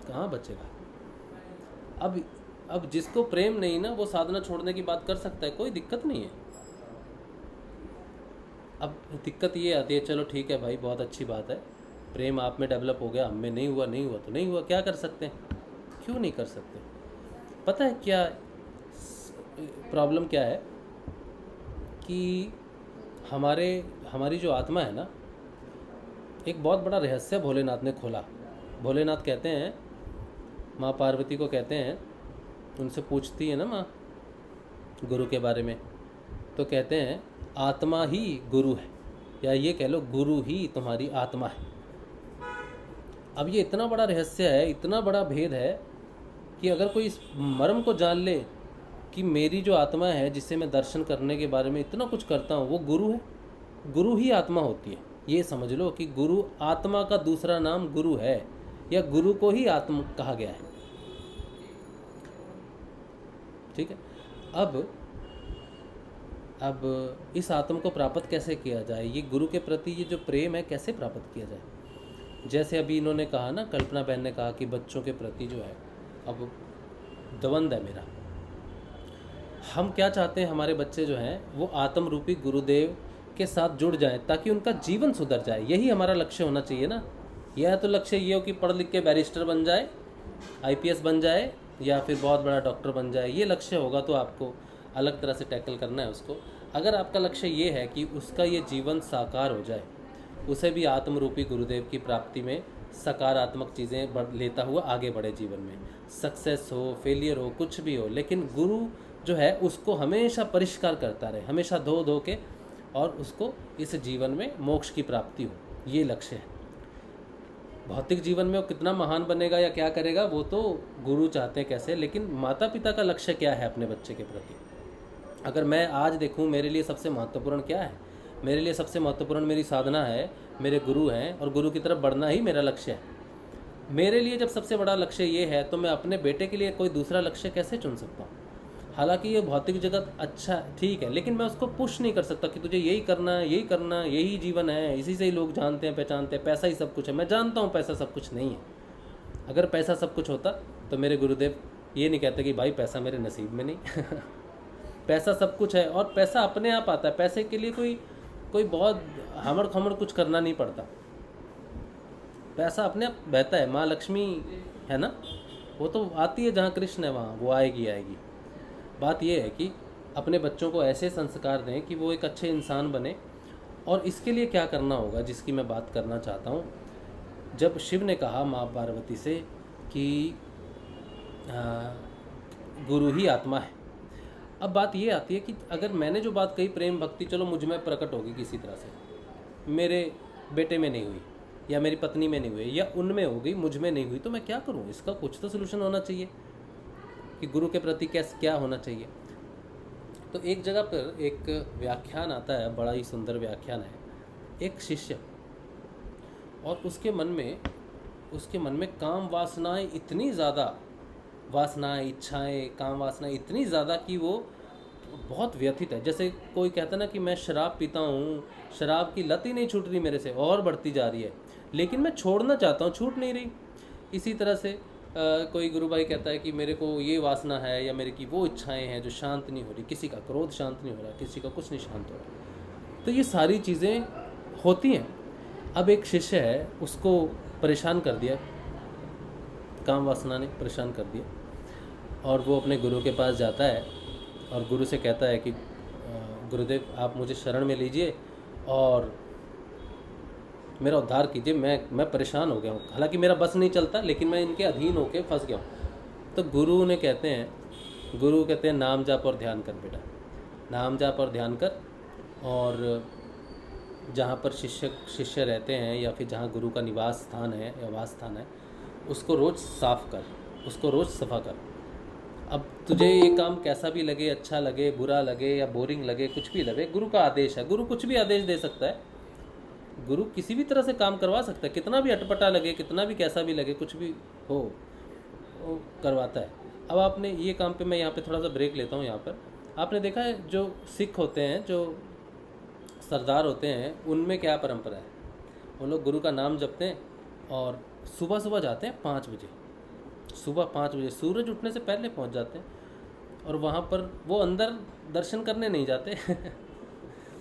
कहाँ बचेगा। अब जिसको प्रेम नहीं ना, वो साधना छोड़ने की बात कर सकता है, कोई दिक्कत नहीं है। अब दिक्कत ये आती है, चलो ठीक है भाई, बहुत अच्छी बात है, प्रेम आप में डेवलप हो गया, हम में नहीं हुआ तो नहीं हुआ, क्या कर सकते हैं, क्यों नहीं कर सकते। पता है क्या प्रॉब्लम क्या है कि हमारी जो आत्मा है ना, एक बहुत बड़ा रहस्य भोलेनाथ ने खोला। भोलेनाथ कहते हैं, माँ पार्वती को कहते हैं, उनसे पूछती है ना माँ गुरु के बारे में, तो कहते हैं आत्मा ही गुरु है, या ये कह लो गुरु ही तुम्हारी आत्मा है। अब ये इतना बड़ा रहस्य है, इतना बड़ा भेद है कि अगर कोई इस मर्म को जान ले कि मेरी जो आत्मा है, जिससे मैं दर्शन करने के बारे में इतना कुछ करता हूँ, वो गुरु है, गुरु ही आत्मा होती है। ये समझ लो कि गुरु आत्मा का दूसरा नाम गुरु है, या गुरु को ही आत्मा कहा गया है। ठीक है। अब इस आत्मा को प्राप्त कैसे किया जाए, ये गुरु के प्रति ये जो प्रेम है कैसे प्राप्त किया जाए। जैसे अभी इन्होंने कहा ना, कल्पना बहन ने कहा कि बच्चों के प्रति जो है अब द्वंद है मेरा। हम क्या चाहते हैं, हमारे बच्चे जो हैं वो आत्म रूपी गुरुदेव के साथ जुड़ जाएं ताकि उनका जीवन सुधर जाए। यही हमारा लक्ष्य होना चाहिए ना। यह तो लक्ष्य ये हो कि पढ़ लिख के बैरिस्टर बन जाए, IPS बन जाए, या फिर बहुत बड़ा डॉक्टर बन जाए। ये लक्ष्य होगा तो आपको अलग तरह से टैकल करना है उसको। अगर आपका लक्ष्य ये है कि उसका ये जीवन साकार हो जाए, उसे भी आत्मरूपी गुरुदेव की प्राप्ति में सकारात्मक चीज़ें लेता हुआ आगे बढ़े जीवन में, सक्सेस हो, फेलियर हो, कुछ भी हो, लेकिन गुरु जो है उसको हमेशा परिष्कार करता रहे, हमेशा धो धो के, और उसको इस जीवन में मोक्ष की प्राप्ति हो। ये लक्ष्य है। भौतिक जीवन में वो कितना महान बनेगा या क्या करेगा वो तो गुरु चाहते हैं कैसे, लेकिन माता पिता का लक्ष्य क्या है अपने बच्चे के प्रति। अगर मैं आज देखूं मेरे लिए सबसे महत्वपूर्ण क्या है, मेरे लिए सबसे महत्वपूर्ण मेरी साधना है, मेरे गुरु हैं, और गुरु की तरफ बढ़ना ही मेरा लक्ष्य है। मेरे लिए जब सबसे बड़ा लक्ष्य ये है तो मैं अपने बेटे के लिए कोई दूसरा लक्ष्य कैसे चुन सकता हूँ। हालांकि ये भौतिक जगत अच्छा ठीक है, लेकिन मैं उसको पुश नहीं कर सकता कि तुझे यही करना है, यही करना, यही जीवन है, इसी से ही लोग जानते हैं पहचानते हैं, पैसा ही सब कुछ है। मैं जानता हूँ पैसा सब कुछ नहीं है। अगर पैसा सब कुछ होता तो मेरे गुरुदेव ये नहीं कहते कि भाई पैसा मेरे नसीब में नहीं पैसा सब कुछ है, और पैसा अपने आप आता है। पैसे के लिए कोई बहुत हमड़ खमड़ कुछ करना नहीं पड़ता। पैसा अपने आप बहता है। माँ लक्ष्मी है ना, वो तो आती है जहाँ कृष्ण है वहाँ वो आएगी। बात ये है कि अपने बच्चों को ऐसे संस्कार दें कि वो एक अच्छे इंसान बने। और इसके लिए क्या करना होगा, जिसकी मैं बात करना चाहता हूँ। जब शिव ने कहा माँ पार्वती से कि गुरु ही आत्मा है, अब बात ये आती है कि अगर मैंने जो बात कही प्रेम भक्ति चलो मुझ में प्रकट होगी किसी तरह से, मेरे बेटे में नहीं हुई या मेरी पत्नी में नहीं हुई या उनमें हो गई, मुझ में नहीं हुई, तो मैं क्या करूँ? इसका कुछ तो सोल्यूशन होना चाहिए कि गुरु के प्रति क्या होना चाहिए। तो एक जगह पर एक व्याख्यान आता है, बड़ा ही सुंदर व्याख्यान है। एक शिष्य और उसके मन में काम वासनाएं इतनी ज़्यादा, वासनाएं इच्छाएं काम वासनाएं इतनी ज़्यादा कि वो बहुत व्यथित है। जैसे कोई कहता ना कि मैं शराब पीता हूँ, शराब की लत ही नहीं छूट रही मेरे से, और बढ़ती जा रही है, लेकिन मैं छोड़ना चाहता हूँ, छूट नहीं रही। इसी तरह से कोई गुरु भाई कहता है कि मेरे को ये वासना है या मेरे की वो इच्छाएं हैं जो शांत नहीं हो रही, किसी का क्रोध शांत नहीं हो रहा, किसी का कुछ नहीं शांत हो रहा। तो ये सारी चीज़ें होती हैं। अब एक शिष्य है, उसको परेशान कर दिया, काम वासना ने परेशान कर दिया, और वो अपने गुरु के पास जाता है और गुरु से कहता है कि गुरुदेव आप मुझे शरण में लीजिए और मेरा उद्धार कीजिए, मैं परेशान हो गया हूँ। हालांकि मेरा बस नहीं चलता, लेकिन मैं इनके अधीन होकर फंस गया हूँ। तो गुरु कहते हैं नाम जाप और ध्यान कर बेटा, नाम जाप और ध्यान कर, और जहाँ पर शिष्य रहते हैं या फिर जहाँ गुरु का निवास स्थान है या वास स्थान है, उसको रोज़ साफ कर, उसको रोज़ सफ़ा कर। अब तुझे ये काम कैसा भी लगे, अच्छा लगे, बुरा लगे या बोरिंग लगे, कुछ भी लगे, गुरु का आदेश है। गुरु कुछ भी आदेश दे सकता है, गुरु किसी भी तरह से काम करवा सकता है, कितना भी अटपटा लगे, कितना भी कैसा भी लगे, कुछ भी हो वो करवाता है। अब आपने ये काम पे मैं यहाँ पे थोड़ा सा ब्रेक लेता हूँ। यहाँ पर आपने देखा है जो सिख होते हैं, जो सरदार होते हैं, उनमें क्या परंपरा है, वो लोग गुरु का नाम जपते हैं और सुबह सुबह जाते हैं 5 बजे, सुबह 5 बजे सूरज उठने से पहले पहुंच जाते हैं। और वहाँ पर वो अंदर दर्शन करने नहीं जाते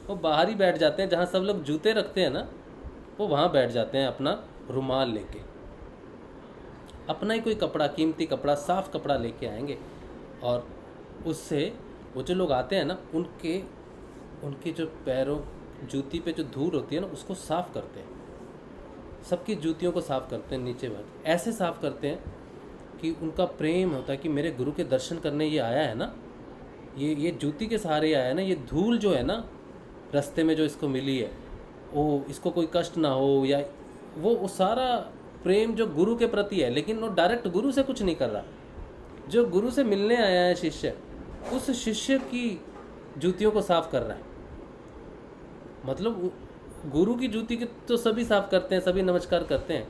वो बाहर ही बैठ जाते हैं, जहाँ सब लोग जूते रखते हैं ना, वो वहाँ बैठ जाते हैं अपना रुमाल लेके, अपना ही कोई कपड़ा, कीमती कपड़ा, साफ़ कपड़ा लेके आएंगे, और उससे वो जो लोग आते हैं ना, उनके जो पैरों जूती पे जो धूल होती है ना, उसको साफ़ करते हैं, सबकी जूतियों को साफ़ करते हैं, नीचे भर ऐसे साफ़ करते हैं कि उनका प्रेम होता है कि मेरे गुरु के दर्शन करने ये आया है ना, ये जूती के सहारे आया है ना, ये धूल जो है ना रास्ते में जो इसको मिली है, वो इसको कोई कष्ट ना हो, या वो सारा प्रेम जो गुरु के प्रति है। लेकिन वो डायरेक्ट गुरु से कुछ नहीं कर रहा, जो गुरु से मिलने आया है शिष्य, उस शिष्य की जूतियों को साफ़ कर रहा है। मतलब गुरु की जूती के तो सभी साफ़ करते हैं, सभी नमस्कार करते हैं,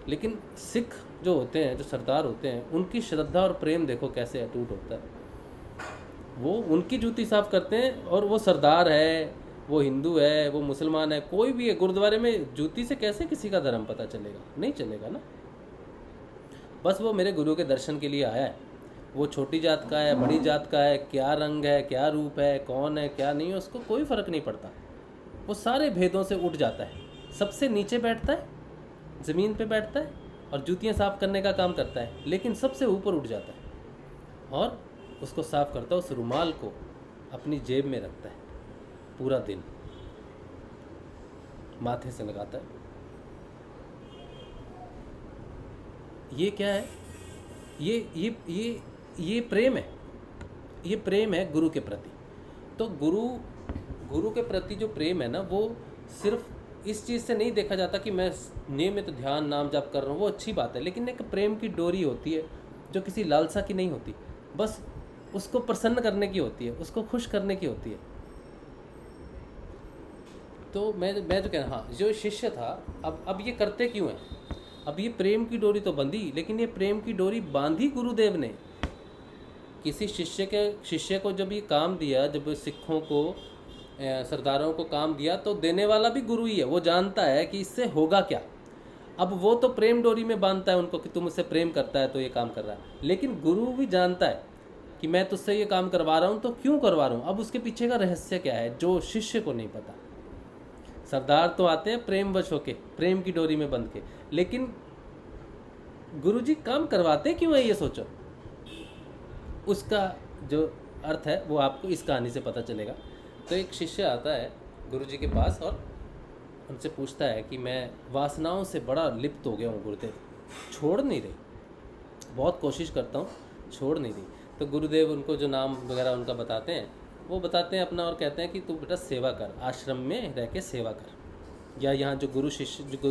लेकिन सिख जो होते हैं, जो सरदार होते हैं, उनकी श्रद्धा और प्रेम देखो कैसे अटूट होता है। वो उनकी जूती साफ़ करते हैं, और वो सरदार है, वो हिंदू है, वो मुसलमान है, कोई भी है, गुरुद्वारे में जूती से कैसे किसी का धर्म पता चलेगा? नहीं चलेगा ना। बस वो मेरे गुरु के दर्शन के लिए आया है, वो छोटी जात का है, बड़ी जात का है, क्या रंग है, क्या रूप है, कौन है, क्या नहीं है, उसको कोई फ़र्क नहीं पड़ता। वो सारे भेदों से उठ जाता है, सबसे नीचे बैठता है, ज़मीन पे बैठता है और जूतियाँ साफ़ करने का काम करता है, लेकिन सबसे ऊपर उठ जाता है और उसको साफ़ करता है, उस रुमाल को अपनी जेब में रखता है, पूरा दिन माथे से लगाता है। ये क्या है? ये प्रेम है, ये प्रेम है गुरु के प्रति। तो गुरु के प्रति जो प्रेम है ना, वो सिर्फ इस चीज़ से नहीं देखा जाता कि मैं नियमित ध्यान नाम जाप कर रहा हूँ, वो अच्छी बात है, लेकिन एक प्रेम की डोरी होती है जो किसी लालसा की नहीं होती, बस उसको प्रसन्न करने की होती है, उसको खुश करने की होती है। तो मैं जो कह रहा, हाँ, जो शिष्य था, अब ये करते क्यों हैं? अब ये प्रेम की डोरी तो बंधी, लेकिन ये प्रेम की डोरी बांधी गुरुदेव ने। किसी शिष्य को जब ये काम दिया, जब सिखों को, सरदारों को काम दिया, तो देने वाला भी गुरु ही है। वो जानता है कि इससे होगा क्या। अब वो तो प्रेम डोरी में बांधता है उनको कि तुम मुझसे प्रेम करता है तो ये काम कर रहा है, लेकिन गुरु भी जानता है कि मैं तुझसे ये काम करवा रहा हूँ तो क्यों करवा रहा हूँ, अब उसके पीछे का रहस्य क्या है, जो शिष्य को नहीं पता। सरदार तो आते हैं प्रेमवश होके, प्रेम की डोरी में बंध के, लेकिन गुरुजी काम करवाते क्यों है, ये सोचो। उसका जो अर्थ है वो आपको इस कहानी से पता चलेगा। तो एक शिष्य आता है गुरुजी के पास और उनसे पूछता है कि मैं वासनाओं से बड़ा लिप्त हो गया हूँ गुरुदेव, छोड़ नहीं रही, बहुत कोशिश करता हूँ, छोड़ नहीं रही। तो गुरुदेव उनको जो नाम वगैरह उनका बताते हैं, वो बताते हैं अपना और कहते हैं कि तू बेटा सेवा कर, आश्रम में रह के सेवा कर, या यहाँ जो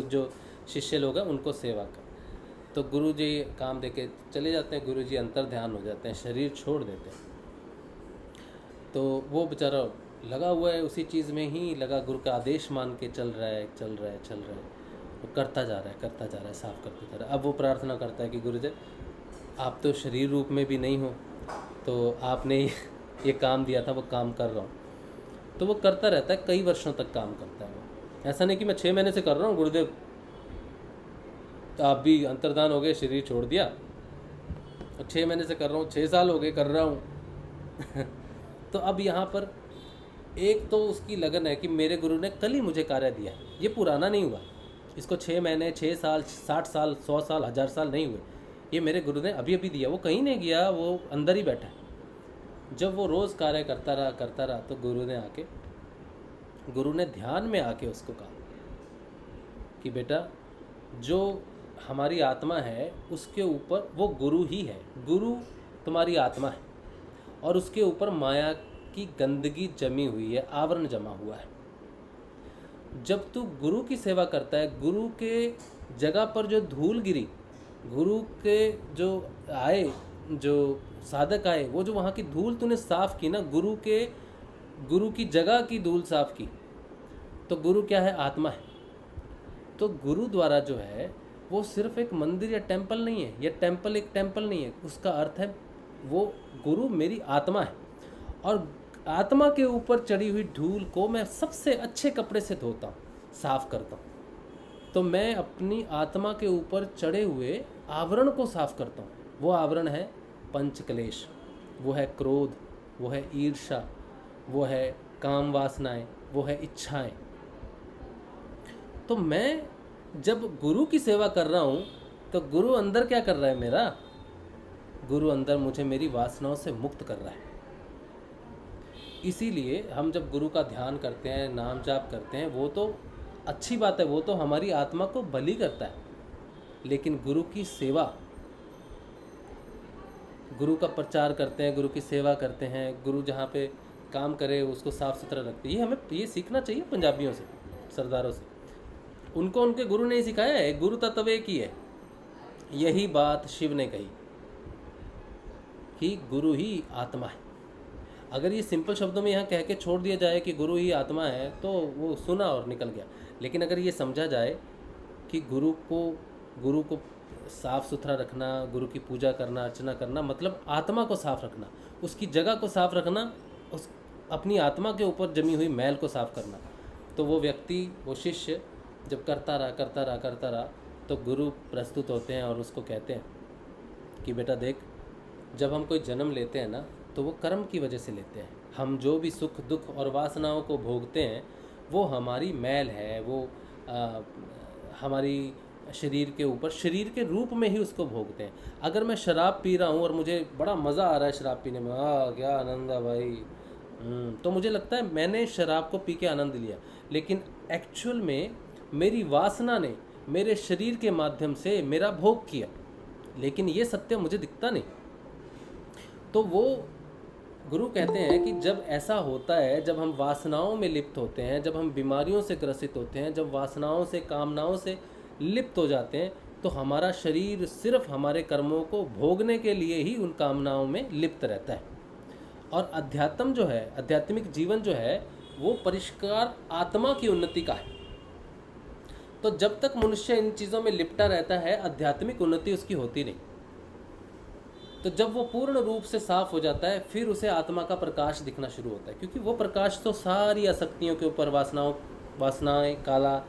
जो शिष्य लोग हैं उनको सेवा कर। तो गुरुजी काम देके चले जाते हैं, गुरुजी अंतर ध्यान हो जाते हैं, शरीर छोड़ देते हैं। तो वो बेचारा लगा हुआ है उसी चीज़ में ही लगा, गुरु का आदेश मान के चल रहा है, वो करता जा रहा है, साफ करते जा रहा है। अब वो प्रार्थना करता है कि गुरुदेव आप तो शरीर रूप में भी नहीं हो, तो आपने ये काम दिया था, वो काम कर रहा हूँ। तो वो करता रहता है, कई वर्षों तक काम करता है वो। ऐसा नहीं कि मैं 6 महीने से कर रहा हूँ गुरुदेव, तो आप भी अंतर्धान हो गए, शरीर छोड़ दिया, और 6 महीने से कर रहा हूँ, 6 साल हो गए कर रहा हूँ। तो अब यहाँ पर एक तो उसकी लगन है कि मेरे गुरु ने कल ही मुझे कार्य दिया, ये पुराना नहीं हुआ, इसको 6 महीने, 6 साल, 60 साल, 100 साल, 1000 साल नहीं हुए, ये मेरे गुरु ने अभी अभी दिया। वो कहीं नहीं गया, वो अंदर ही बैठा है। जब वो रोज़ कार्य करता रहा तो गुरु ने ध्यान में आके उसको कहा कि बेटा जो हमारी आत्मा है उसके ऊपर वो गुरु ही है, गुरु तुम्हारी आत्मा है, और उसके ऊपर माया की गंदगी जमी हुई है, आवरण जमा हुआ है। जब तू गुरु की सेवा करता है, गुरु के जगह पर जो धूल गिरी, गुरु के जो आए, जो साधक आए, वो जो वहाँ की धूल तूने साफ़ की ना, गुरु की जगह की धूल साफ़ की, तो गुरु क्या है? आत्मा है। तो गुरु द्वारा जो है वो सिर्फ एक मंदिर या टेंपल नहीं है, या टेंपल एक टेंपल नहीं है, उसका अर्थ है वो गुरु मेरी आत्मा है, और आत्मा के ऊपर चढ़ी हुई धूल को मैं सबसे अच्छे कपड़े से धोता हूँ, साफ़ करता हूँ। तो मैं अपनी आत्मा के ऊपर चढ़े हुए आवरण को साफ़ करता हूँ। वो आवरण है पंच क्लेश, वो है क्रोध, वो है ईर्ष्या, वो है काम वासनाएं, वो है इच्छाएं। तो मैं जब गुरु की सेवा कर रहा हूँ तो गुरु अंदर क्या कर रहा है मेरा? गुरु अंदर मुझे मेरी वासनाओं से मुक्त कर रहा है। इसीलिए हम जब गुरु का ध्यान करते हैं, नाम जाप करते हैं, वो तो अच्छी बात है, वो तो हमारी आत्मा को बलि करता है, लेकिन गुरु की सेवा, गुरु का प्रचार करते हैं, गुरु की सेवा करते हैं, गुरु जहाँ पे काम करे उसको साफ़ सुथरा रखते हैं। ये हमें ये सीखना चाहिए पंजाबियों से, सरदारों से। उनको उनके गुरु ने सिखाया है, गुरु तत्व एक ही है। यही बात शिव ने कही कि गुरु ही आत्मा है। अगर ये सिंपल शब्दों में यहाँ कह के छोड़ दिया जाए कि गुरु ही आत्मा है तो वो सुना और निकल गया, लेकिन अगर ये समझा जाए कि गुरु को साफ़ सुथरा रखना, गुरु की पूजा करना, अर्चना करना, मतलब आत्मा को साफ़ रखना, उसकी जगह को साफ़ रखना, उस अपनी आत्मा के ऊपर जमी हुई मैल को साफ़ करना, तो वो व्यक्ति, वो शिष्य जब करता रहा तो गुरु प्रस्तुत होते हैं और उसको कहते हैं कि बेटा देख, जब हम कोई जन्म लेते हैं ना, तो वो कर्म की वजह से लेते हैं। हम जो भी सुख दुख और वासनाओं को भोगते हैं वो हमारी मैल है, वो हमारी शरीर के ऊपर शरीर के रूप में ही उसको भोगते हैं। अगर मैं शराब पी रहा हूँ और मुझे बड़ा मज़ा आ रहा है शराब पीने में, क्या आनंद है भाई, तो मुझे लगता है मैंने शराब को पी के आनंद लिया, लेकिन एक्चुअल में मेरी वासना ने मेरे शरीर के माध्यम से मेरा भोग किया, लेकिन ये सत्य मुझे दिखता नहीं। तो वो गुरु कहते हैं कि जब ऐसा होता है, जब हम वासनाओं में लिप्त होते हैं, जब हम बीमारियों से ग्रसित होते हैं, जब वासनाओं से कामनाओं से लिप्त हो जाते हैं, तो हमारा शरीर सिर्फ हमारे कर्मों को भोगने के लिए ही उन कामनाओं में लिप्त रहता है। और अध्यात्म जो है, आध्यात्मिक जीवन जो है, वो परिष्कार आत्मा की उन्नति का है। तो जब तक मनुष्य इन चीज़ों में लिपटा रहता है, आध्यात्मिक उन्नति उसकी होती नहीं। तो जब वो पूर्ण रूप से साफ हो जाता है, फिर उसे आत्मा का प्रकाश दिखना शुरू होता है, क्योंकि वो प्रकाश तो सारी आसक्तियों के ऊपर, वासनाएं, काला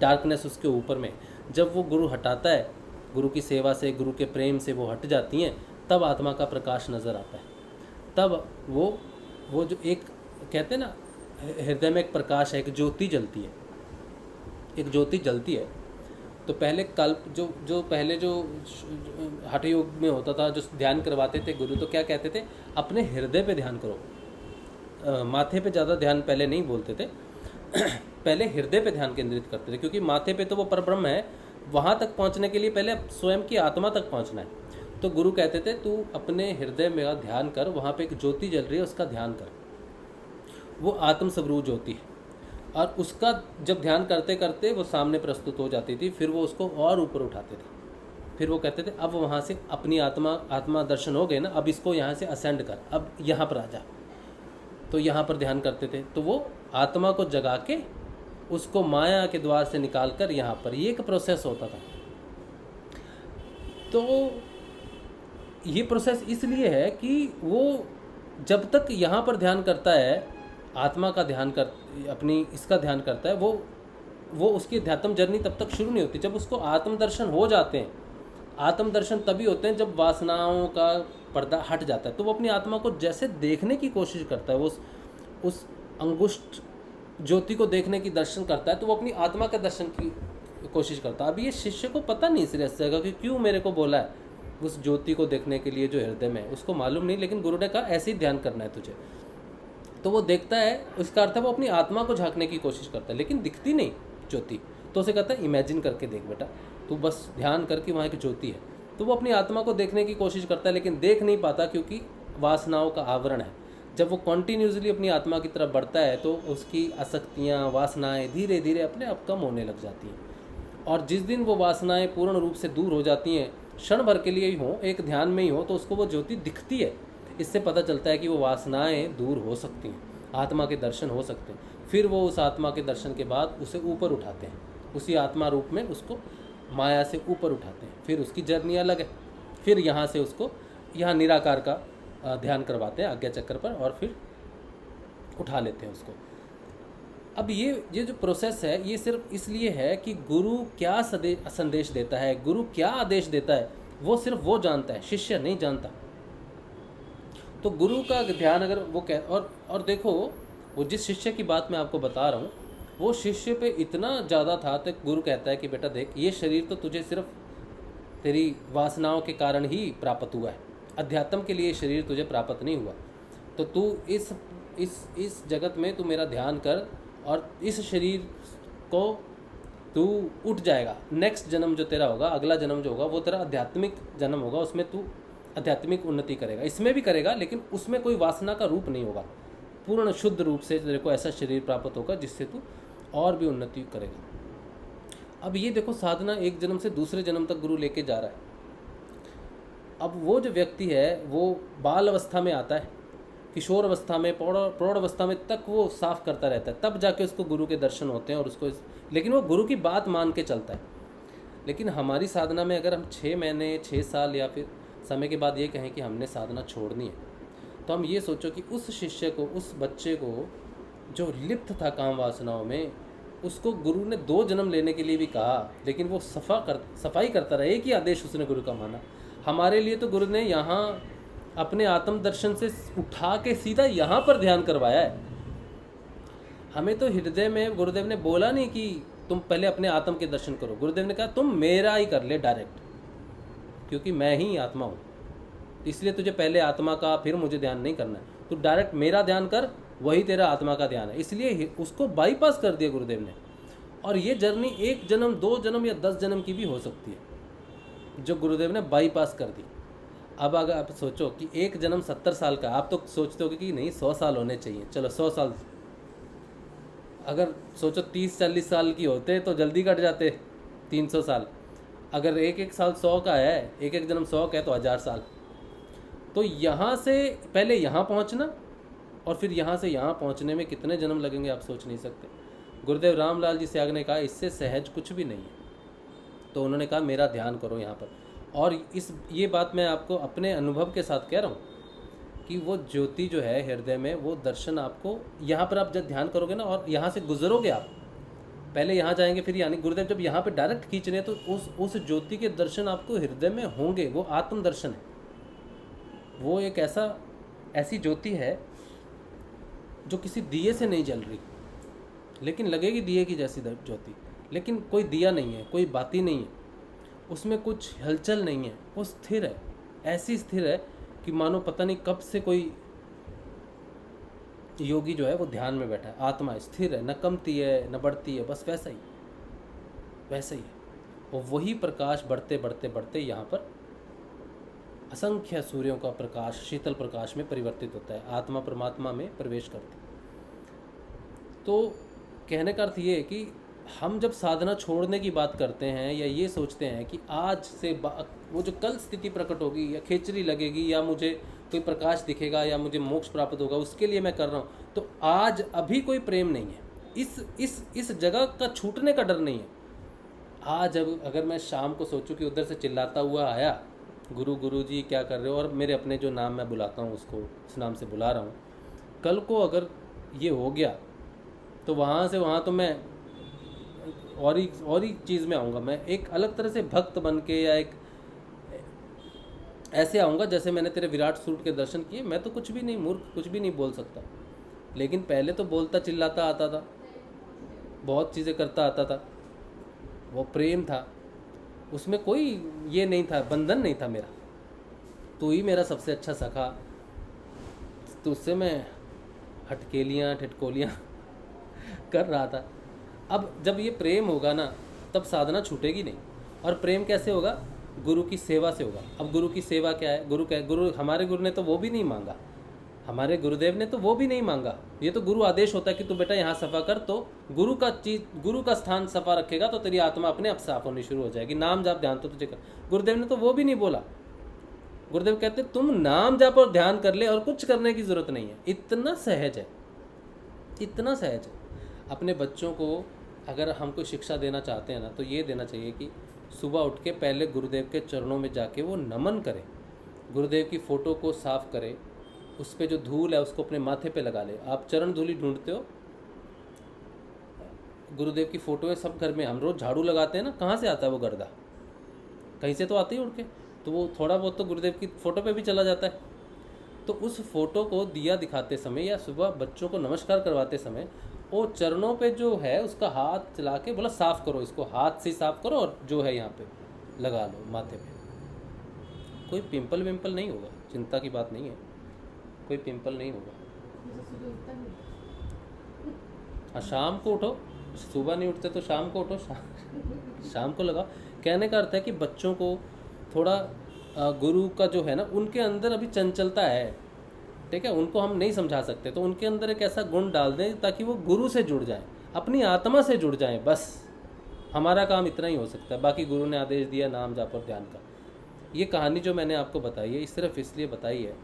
डार्कनेस उसके ऊपर में, जब वो गुरु हटाता है, गुरु की सेवा से, गुरु के प्रेम से वो हट जाती हैं, तब आत्मा का प्रकाश नज़र आता है। तब वो जो एक कहते हैं ना, हृदय में एक प्रकाश है, एक ज्योति जलती है, एक ज्योति जलती है। तो पहले कल्प जो पहले जो हठ योग में होता था, जो ध्यान करवाते थे गुरु, तो क्या कहते थे, अपने हृदय पे ध्यान करो। माथे पे ज़्यादा ध्यान पहले नहीं बोलते थे पहले हृदय पे ध्यान केंद्रित करते थे, क्योंकि माथे पे तो वो परब्रह्म है, वहाँ तक पहुँचने के लिए पहले स्वयं की आत्मा तक पहुँचना है। तो गुरु कहते थे तू अपने हृदय में ध्यान कर, वहाँ पे एक ज्योति जल रही है, उसका ध्यान कर, वो आत्म स्वरूप ज्योति है। और उसका जब ध्यान करते करते वो सामने प्रस्तुत हो जाती थी, फिर वो उसको और ऊपर उठाते थे। फिर वो कहते थे अब वहाँ से अपनी आत्मा दर्शन हो गए ना, अब इसको यहाँ से असेंड कर, अब यहाँ पर आ जा। तो यहाँ पर ध्यान करते थे, तो वो आत्मा को जगा के उसको माया के द्वार से निकाल कर यहाँ पर, ये एक प्रोसेस होता था। तो ये प्रोसेस इसलिए है कि वो जब तक यहाँ पर ध्यान करता है, आत्मा का ध्यान कर, अपनी इसका ध्यान करता है, वो उसकी अध्यात्म जर्नी तब तक शुरू नहीं होती। जब उसको आत्मदर्शन हो जाते हैं, आत्मदर्शन तभी होते हैं जब वासनाओं का पर्दा हट जाता है। तो वो अपनी आत्मा को जैसे देखने की कोशिश करता है, वो उस अंगुष्ठ ज्योति को देखने की दर्शन करता है, तो वो अपनी आत्मा का दर्शन की कोशिश करता है। अब ये शिष्य को पता नहीं सीरियस जगह कि क्यों मेरे को बोला है उस ज्योति को देखने के लिए जो हृदय में है, उसको मालूम नहीं, लेकिन गुरु ने कहा ऐसे ही ध्यान करना है तुझे। तो वो देखता है, उसका अर्थ है वो अपनी आत्मा को झांकने की कोशिश करता है, लेकिन दिखती नहीं ज्योति। तो उसे कहता है इमेजिन करके देख बेटा, तू बस ध्यान करके वहाँ एक ज्योति है। तो वो अपनी आत्मा को देखने की कोशिश करता है, लेकिन देख नहीं पाता, क्योंकि वासनाओं का आवरण है। जब वो कॉन्टीन्यूसली अपनी आत्मा की तरफ बढ़ता है, तो उसकी आसक्तियाँ, वासनाएँ धीरे धीरे अपने आप कम होने लग जाती हैं। और जिस दिन वो वासनाएँ पूर्ण रूप से दूर हो जाती हैं, क्षण भर के लिए ही हो, एक ध्यान में ही हो, तो उसको वो ज्योति दिखती है। इससे पता चलता है कि वो वासनाएं दूर हो सकती हैं, आत्मा के दर्शन हो सकते हैं। फिर वो उस आत्मा के दर्शन के बाद उसे ऊपर उठाते हैं, उसी आत्मा रूप में उसको माया से ऊपर उठाते हैं। फिर उसकी जर्नी अलग है। फिर यहाँ से उसको यहाँ निराकार का ध्यान करवाते हैं आज्ञा चक्र पर, और फिर उठा लेते हैं उसको। अब ये जो प्रोसेस है, ये सिर्फ इसलिए है कि गुरु क्या संदेश देता है, गुरु क्या आदेश देता है, वो सिर्फ वो जानता है, शिष्य नहीं जानता। तो गुरु का ध्यान अगर वो और देखो, वो जिस शिष्य की बात मैं आपको बता रहा हूँ, वो शिष्य पे इतना ज़्यादा था, तो गुरु कहता है कि बेटा देख, ये शरीर तो तुझे सिर्फ तेरी वासनाओं के कारण ही प्राप्त हुआ है, अध्यात्म के लिए शरीर तुझे प्राप्त नहीं हुआ। तो तू इस जगत में तू मेरा ध्यान कर, और इस शरीर को तू उठ जाएगा। नेक्स्ट जन्म जो तेरा होगा, अगला जन्म जो होगा, वो तेरा आध्यात्मिक जन्म होगा, उसमें तू आध्यात्मिक उन्नति करेगा। इसमें भी करेगा, लेकिन उसमें कोई वासना का रूप नहीं होगा, पूर्ण शुद्ध रूप से तेरे को ऐसा शरीर प्राप्त होगा जिससे तू और भी उन्नति करेगा। अब ये देखो, साधना एक जन्म से दूसरे जन्म तक गुरु लेके जा रहा है। अब वो जो व्यक्ति है, वो बाल अवस्था में आता है, किशोर अवस्था में, प्रौढ़ अवस्था में तक वो साफ करता रहता है, तब जाके उसको गुरु के दर्शन होते हैं, और उसको लेकिन वो गुरु की बात मान के चलता है। लेकिन हमारी साधना में अगर हम 6 महीने, 6 साल या फिर समय के बाद ये कहें कि हमने साधना छोड़नी है, तो हम ये सोचो कि उस शिष्य को, उस बच्चे को जो लिप्त था काम वासनाओं में, उसको गुरु ने 2 जन्म लेने के लिए भी कहा, लेकिन वो सफाई करता रहा। एक ही आदेश उसने गुरु का माना, हमारे लिए तो गुरु ने यहाँ अपने आत्म दर्शन से उठा के सीधा यहाँ पर ध्यान करवाया है। हमें तो हृदय में गुरुदेव ने बोला नहीं कि तुम पहले अपने आत्म के दर्शन करो। गुरुदेव ने कहा तुम मेरा ही कर ले डायरेक्ट, क्योंकि मैं ही आत्मा हूँ, इसलिए तुझे पहले आत्मा का फिर मुझे ध्यान नहीं करना है। तू डायरेक्ट मेरा ध्यान कर, वही तेरा आत्मा का ध्यान है। इसलिए उसको बाईपास कर दिया गुरुदेव ने। और ये जर्नी 1 जन्म 2 जन्म या 10 जन्म की भी हो सकती है, जो गुरुदेव ने बाईपास कर दी। अब अगर आप सोचो कि 1 जन्म 70 साल का, आप तो सोचते हो कि नहीं 100 साल होने चाहिए, चलो 100 साल, अगर सोचो 30-40 साल की होते तो जल्दी कट जाते 300 साल। अगर एक साल 100 का है, एक जन्म 100 का है, तो 1000 साल। तो यहाँ से पहले यहाँ पहुँचना और फिर यहाँ से यहाँ पहुँचने में कितने जन्म लगेंगे आप सोच नहीं सकते। गुरुदेव रामलाल जी स्याग ने कहा इससे सहज कुछ भी नहीं है। तो उन्होंने कहा मेरा ध्यान करो यहाँ पर। और ये बात मैं आपको अपने अनुभव के साथ कह रहा हूँ कि वो ज्योति जो है हृदय में, वो दर्शन आपको यहाँ पर आप जब ध्यान करोगे ना और यहाँ से गुजरोगे, आप पहले यहाँ जाएंगे फिर यानी गुरुदेव जब यहाँ पे डायरेक्ट खींच रहे हैं, तो उस ज्योति के दर्शन आपको हृदय में होंगे। वो आत्म दर्शन है। वो एक ऐसी ज्योति है जो किसी दिए से नहीं जल रही, लेकिन लगेगी दिए की जैसी ज्योति, लेकिन कोई दिया नहीं है, कोई बाती नहीं है, उसमें कुछ हलचल नहीं है, वो स्थिर है। ऐसी स्थिर है कि मानो पता नहीं कब से कोई योगी जो है वो ध्यान में बैठा है। आत्मा स्थिर है, न कमती है न बढ़ती है, बस वैसा ही है। और वही प्रकाश बढ़ते बढ़ते बढ़ते यहाँ पर असंख्य सूर्यों का प्रकाश शीतल प्रकाश में परिवर्तित होता है, आत्मा परमात्मा में प्रवेश करती। तो कहने का अर्थ ये है कि हम जब साधना छोड़ने की बात करते हैं या ये सोचते हैं कि आज से वो जो कल स्थिति प्रकट होगी या खेचरी लगेगी या मुझे कोई प्रकाश दिखेगा या मुझे मोक्ष प्राप्त होगा, उसके लिए मैं कर रहा हूँ, तो आज अभी कोई प्रेम नहीं है। इस जगह का छूटने का डर नहीं है। आज अगर मैं शाम को सोचूं कि उधर से चिल्लाता हुआ आया, गुरु जी क्या कर रहे हो, और मेरे अपने जो नाम मैं बुलाता हूँ उसको उस नाम से बुला रहा हूँ, कल को अगर ये हो गया तो वहाँ से वहाँ तो मैं और ही चीज़ में आऊँगा। मैं एक अलग तरह से भक्त बन के या एक ऐसे आऊँगा जैसे मैंने तेरे विराट स्वरूप के दर्शन किए। मैं तो कुछ भी नहीं, मूर्ख, कुछ भी नहीं बोल सकता, लेकिन पहले तो बोलता चिल्लाता आता था, बहुत चीज़ें करता आता था। वो प्रेम था, उसमें कोई ये नहीं था, बंधन नहीं था मेरा। तू ही मेरा सबसे अच्छा सखा, तो उससे मैं हटकेलियाँ ठिठकोलियाँ कर रहा था। अब जब ये प्रेम होगा ना, तब साधना छूटेगी नहीं। और प्रेम कैसे होगा? गुरु की सेवा से होगा। अब गुरु की सेवा क्या है? गुरु हमारे गुरु ने तो वो भी नहीं मांगा, हमारे गुरुदेव ने तो वो भी नहीं मांगा। ये तो गुरु आदेश होता है कि तू बेटा यहाँ सफ़ा कर, तो गुरु का स्थान सफ़ा रखेगा तो तेरी आत्मा अपने आप साफ होनी शुरू हो जाएगी। नाम जाप ध्यान तो तुझे कर। गुरुदेव ने तो वो भी नहीं बोला। गुरुदेव कहते तुम नाम जाप और ध्यान कर ले और कुछ करने की ज़रूरत नहीं है। इतना सहज है, इतना सहज है। अपने बच्चों को अगर हम कोई शिक्षा देना चाहते हैं ना, तो ये देना चाहिए कि सुबह उठ के पहले गुरुदेव के चरणों में जाके वो नमन करें, गुरुदेव की फ़ोटो को साफ़ करें, उस पर जो धूल है उसको अपने माथे पे लगा ले। आप चरण धूली ढूंढते हो, गुरुदेव की फ़ोटो है सब घर में। हम रोज़ झाड़ू लगाते हैं ना, कहाँ से आता है वो गर्दा? कहीं से तो आती है उड़ के, तो वो थोड़ा बहुत तो गुरुदेव की फ़ोटो पे भी चला जाता है। तो उस फ़ोटो को दिया दिखाते समय या सुबह बच्चों को नमस्कार करवाते समय वो चरणों पे जो है उसका हाथ चला के बोला साफ़ करो, इसको हाथ से साफ़ करो और जो है यहाँ पे लगा लो माथे पे। कोई पिंपल विम्पल नहीं होगा, चिंता की बात नहीं है, कोई पिंपल नहीं होगा। हाँ, शाम को उठो, सुबह नहीं उठते तो शाम को उठो, शाम को लगाओ। कहने का अर्थ है कि बच्चों को थोड़ा गुरु का जो है ना, उनके अंदर अभी चंचलता है, ठीक है, उनको हम नहीं समझा सकते, तो उनके अंदर एक ऐसा गुण डाल दें ताकि वो गुरु से जुड़ जाएं, अपनी आत्मा से जुड़ जाएं। बस हमारा काम इतना ही हो सकता है। बाकी गुरु ने आदेश दिया नाम जाप और ध्यान का। ये कहानी जो मैंने आपको बताई है, सिर्फ इसलिए बताई है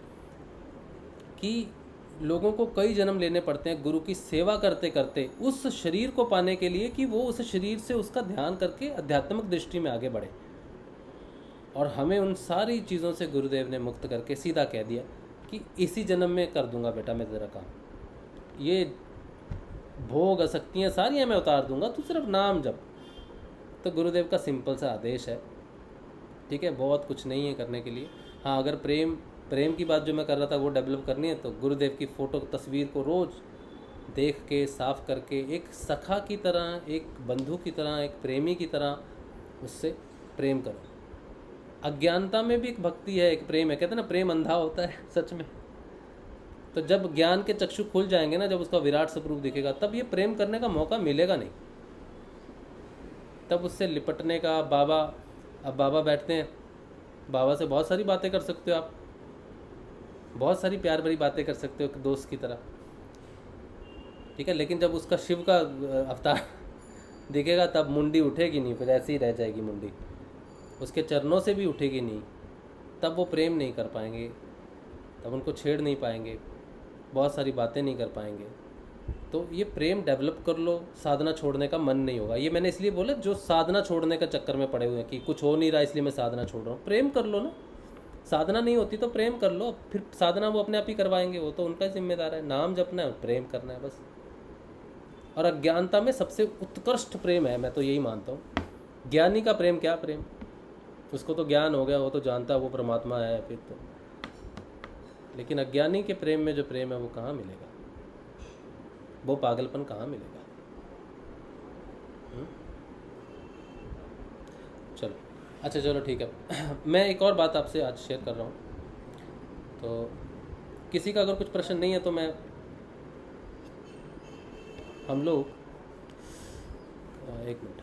कि लोगों को कई जन्म लेने पड़ते हैं गुरु की सेवा करते करते उस शरीर को पाने के लिए कि वो उस शरीर से उसका ध्यान करके आध्यात्मिक दृष्टि में आगे बढ़े। और हमें उन सारी चीज़ों से गुरुदेव ने मुक्त करके सीधा कह दिया कि इसी जन्म में कर दूंगा बेटा मैं तेरा काम, ये भोग आसक्तियाँ सारी मैं उतार दूंगा, तू सिर्फ नाम जप। तो गुरुदेव का सिंपल सा आदेश है ठीक है, बहुत कुछ नहीं है करने के लिए। हाँ, अगर प्रेम प्रेम की बात जो मैं कर रहा था वो डेवलप करनी है तो गुरुदेव की फ़ोटो तस्वीर को रोज़ देख के साफ करके एक सखा की तरह, एक बंधु की तरह, एक प्रेमी की तरह उससे प्रेम करो। अज्ञानता में भी एक भक्ति है, एक प्रेम है। कहते हैं ना प्रेम अंधा होता है, सच में। तो जब ज्ञान के चक्षु खुल जाएंगे ना, जब उसका विराट स्वरूप दिखेगा, तब ये प्रेम करने का मौका मिलेगा नहीं। तब उससे लिपटने का अब बाबा बैठते हैं, बाबा से बहुत सारी बातें कर सकते हो आप, बहुत सारी प्यार भरी बातें कर सकते हो एक दोस्त की तरह, ठीक है। लेकिन जब उसका शिव का अवतार दिखेगा तब मुंडी उठेगी नहीं, फिर ऐसे ही रह जाएगी मुंडी, उसके चरणों से भी उठेगी नहीं। तब वो प्रेम नहीं कर पाएंगे, तब उनको छेड़ नहीं पाएंगे, बहुत सारी बातें नहीं कर पाएंगे। तो ये प्रेम डेवलप कर लो, साधना छोड़ने का मन नहीं होगा। ये मैंने इसलिए बोला जो साधना छोड़ने का चक्कर में पड़े हुए हैं कि कुछ हो नहीं रहा इसलिए मैं साधना छोड़ रहा हूँ। प्रेम कर लो ना, साधना नहीं होती तो प्रेम कर लो, फिर साधना वो अपने आप ही करवाएंगे, वो तो उनका जिम्मेदार है। नाम जपना है, प्रेम करना है बस। और अज्ञानता में सबसे उत्कृष्ट प्रेम है, मैं तो यही मानता हूँ। ज्ञानी का प्रेम क्या प्रेम, उसको तो ज्ञान हो गया, वो तो जानता है वो परमात्मा है फिर तो। लेकिन अज्ञानी के प्रेम में जो प्रेम है वो कहाँ मिलेगा, वो पागलपन कहाँ मिलेगा। चलो अच्छा, चलो ठीक है। मैं एक और बात आपसे आज शेयर कर रहा हूँ, तो किसी का अगर कुछ प्रश्न नहीं है तो मैं हम लोग एक मिनट,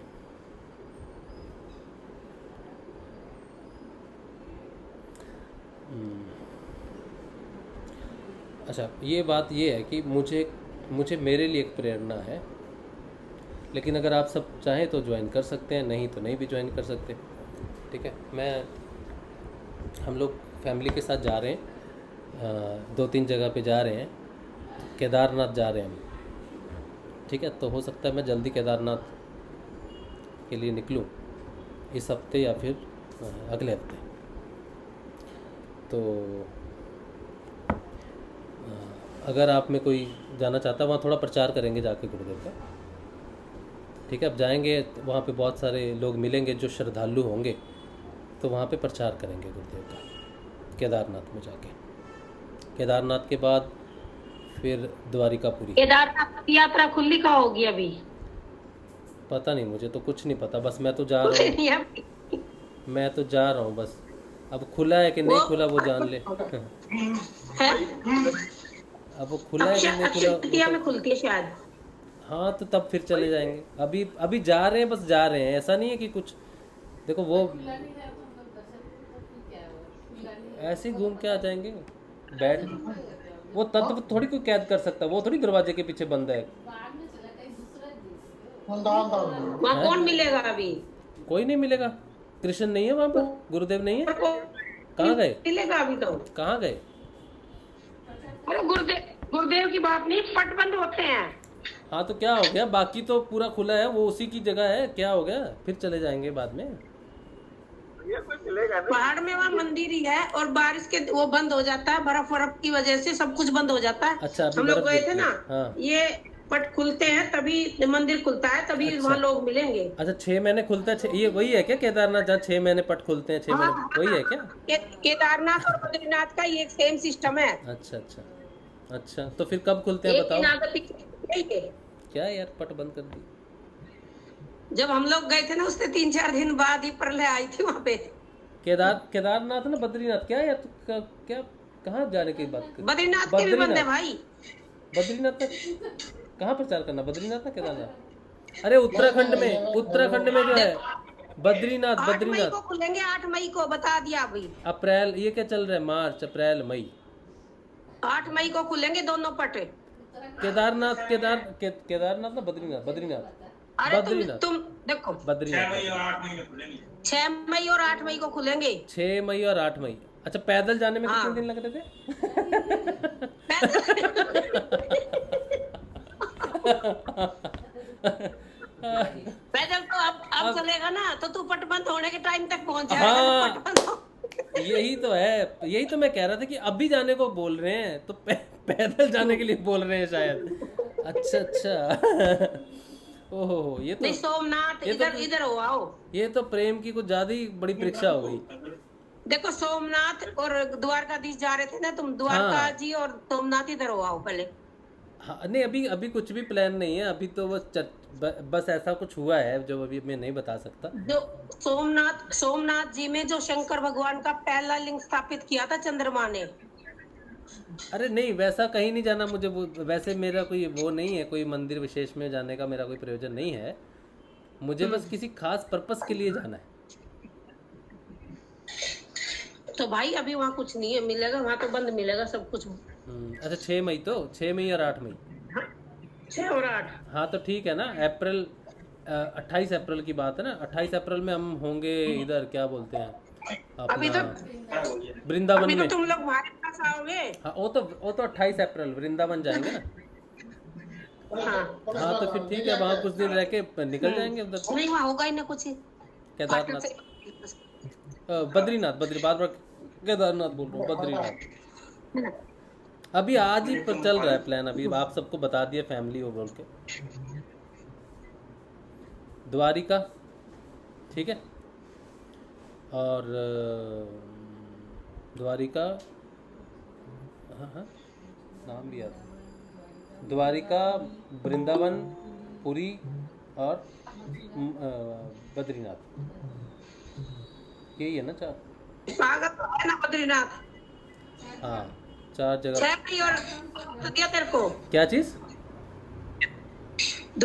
अच्छा ये बात ये है कि मुझे मेरे लिए एक प्रेरणा है, लेकिन अगर आप सब चाहें तो ज्वाइन कर सकते हैं, नहीं तो नहीं भी ज्वाइन कर सकते, ठीक है। हम लोग फैमिली के साथ जा रहे हैं, 2-3 जगह पे जा रहे हैं, केदारनाथ जा रहे हैं हम, ठीक है। तो हो सकता है मैं जल्दी केदारनाथ के लिए निकलूं, इस हफ्ते या फिर अगले हफ्ते। तो अगर आप में कोई जाना चाहता है, वहाँ थोड़ा प्रचार करेंगे जाके गुरुदेव का, ठीक है। अब जाएंगे वहाँ पे बहुत सारे लोग मिलेंगे जो श्रद्धालु होंगे, तो वहाँ पे प्रचार करेंगे गुरुदेव का केदारनाथ में जाके। केदारनाथ के बाद फिर द्वारिकापुरी। केदारनाथ की यात्रा खुली का होगी अभी? पता नहीं, मुझे तो कुछ नहीं पता, बस मैं तो जा रहा हूँ, मैं तो जा रहा हूँ बस। अब खुला है कि नहीं खुला वो जान ले। अब वो खुला है कि नहीं खुला में खुलती है शायद। हाँ तो तब फिर चले जाएंगे। अभी जा रहे हैं, बस जा रहे हैं, ऐसा नहीं है कि कुछ। देखो वो ऐसे ही घूम के आ जाएंगे, बैठ। वो तत्व थोड़ी कोई कैद कर सकता है, वो थोड़ी दरवाजे के पीछे बंद है। वहाँ कौन मिलेगा अभी? कोई नहीं मिलेगा, कृष्ण नहीं है वहाँ पर, गुरुदेव नहीं है। कहाँ गए? मिलेगा अभी तो। कहाँ गए? अरे गुरुदेव की बात नहीं, पट बंद होते हैं। हाँ तो क्या हो गया, बाकी तो पूरा खुला है, वो उसी की जगह है, क्या हो गया, फिर चले जाएंगे बाद में। पहाड़ में वहाँ मंदिर ही है, और बारिश के वो बंद हो जाता है, बर्फ की वजह से सब कुछ बंद हो जाता है। अच्छा, हम लोग गए थे ना। हाँ। ये पट खुलते हैं तभी मंदिर खुलता है, तभी अच्छा। वहाँ लोग मिलेंगे। अच्छा 6 महीने खुलता है, ये वही है क्या केदारनाथ जहाँ 6 महीने पट खुलते हैं? 6 महीने वही है क्या? केदारनाथ और बद्रीनाथ का ये एक सेम सिस्टम है। अच्छा अच्छा अच्छा, तो फिर कब खुलते हैं बताओ? क्या यार, पट बंद कर दी। जब हम लोग गए थे ना, उससे 3-4 दिन बाद ही प्रलय आई थी वहाँ पे। केदारनाथ ना बद्रीनाथ, क्या यार क्या कहाँ जाने की बात कर? बद्रीनाथ के भी बंद है भाई। बद्रीनाथ का कहाँ प्रचार करना, बद्रीनाथ ना केदारनाथ? अरे उत्तराखंड में जो है बद्रीनाथ। 8 मई को खुलेंगे, 8 मई को बता दिया अभी। अप्रैल, ये क्या चल रहा है, मार्च अप्रैल मई, 8 मई को खुलेंगे दोनों पट। केदारनाथ ना बद्रीनाथ। अरे तुम देखो, बद्रीनाथ 6 मई और 8 मई को खुलेंगे। 6 मई और 8 मई। अच्छा, पैदल जाने में कितने दिन लग रहे थे? पैदल तो अब चलेगा ना, तो तू पट बंद होने के टाइम तक पहुंच हाँ, जाएगा। यही तो है, यही तो मैं कह रहा था कि अभी जाने को बोल रहे हैं, तो पैदल जाने के लिए बोल रहे हैं शायद। अच्छा ओहो, ये नहीं तो सोमनाथ ये तो इधर इधर हो आओ। ये तो प्रेम की कुछ ज्यादा ही बड़ी परीक्षा हो गई। देखो सोमनाथ और द्वारकाधीश जा रहे थे ना तुम, द्वारका हाँ जी और सोमनाथ इधर हो आओ पहले। हाँ, नहीं अभी अभी कुछ भी प्लान नहीं है, अभी तो बस ऐसा कुछ हुआ है जो अभी मैं नहीं बता सकता। जो सोमनाथ जी में जो शंकर भगवान का पहला लिंग स्थापित किया था चंद्रमा ने। अरे नहीं, वैसा कहीं नहीं जाना मुझे, वो वैसे मेरा कोई वो नहीं है, कोई मंदिर विशेष में जाने का मेरा कोई प्रयोजन नहीं है। मुझे बस किसी खास पर्पस के लिए जाना है। तो भाई अभी वहाँ कुछ नहीं है, मिलेगा वहाँ तो बंद मिलेगा सब कुछ। अच्छा 6 मई, तो 6 मई और 8 मई। 6 और 8। हाँ तो ठीक है ना, अप्रैल 28 अप्रैल की बात है ना। 28 अप्रैल में हम होंगे इधर, क्या बोलते हैं अभी तो अपना वृंदावन अभी तो में। तुम लोग हमारे पास आओगे। हाँ वो तो 28 अप्रैल वृंदावन जाएंगे ना। हाँ तो फिर ठीक है, वहाँ कुछ दिन रह के निकल जाएंगे उधर। नहीं वहाँ होगा ही ना कुछ। केदारनाथ, बद्रीनाथ, बार बार केदारनाथ बोल रहा हूँ, बद्रीनाथ। अभी आज ही पर चल रहा है प्लान, अभी आप सबको बता दिया फैमिली हो बोल के। द्वारिका, ठीक है, और द्वारिका, हाँ हाँ नाम भी याद, द्वारिका, वृंदावन, पुरी और बद्रीनाथ, यही है ना 4? पागल तो है ना बद्रीनाथ। हाँ 4 जगह। 6 मई और दिया तेरे को क्या चीज?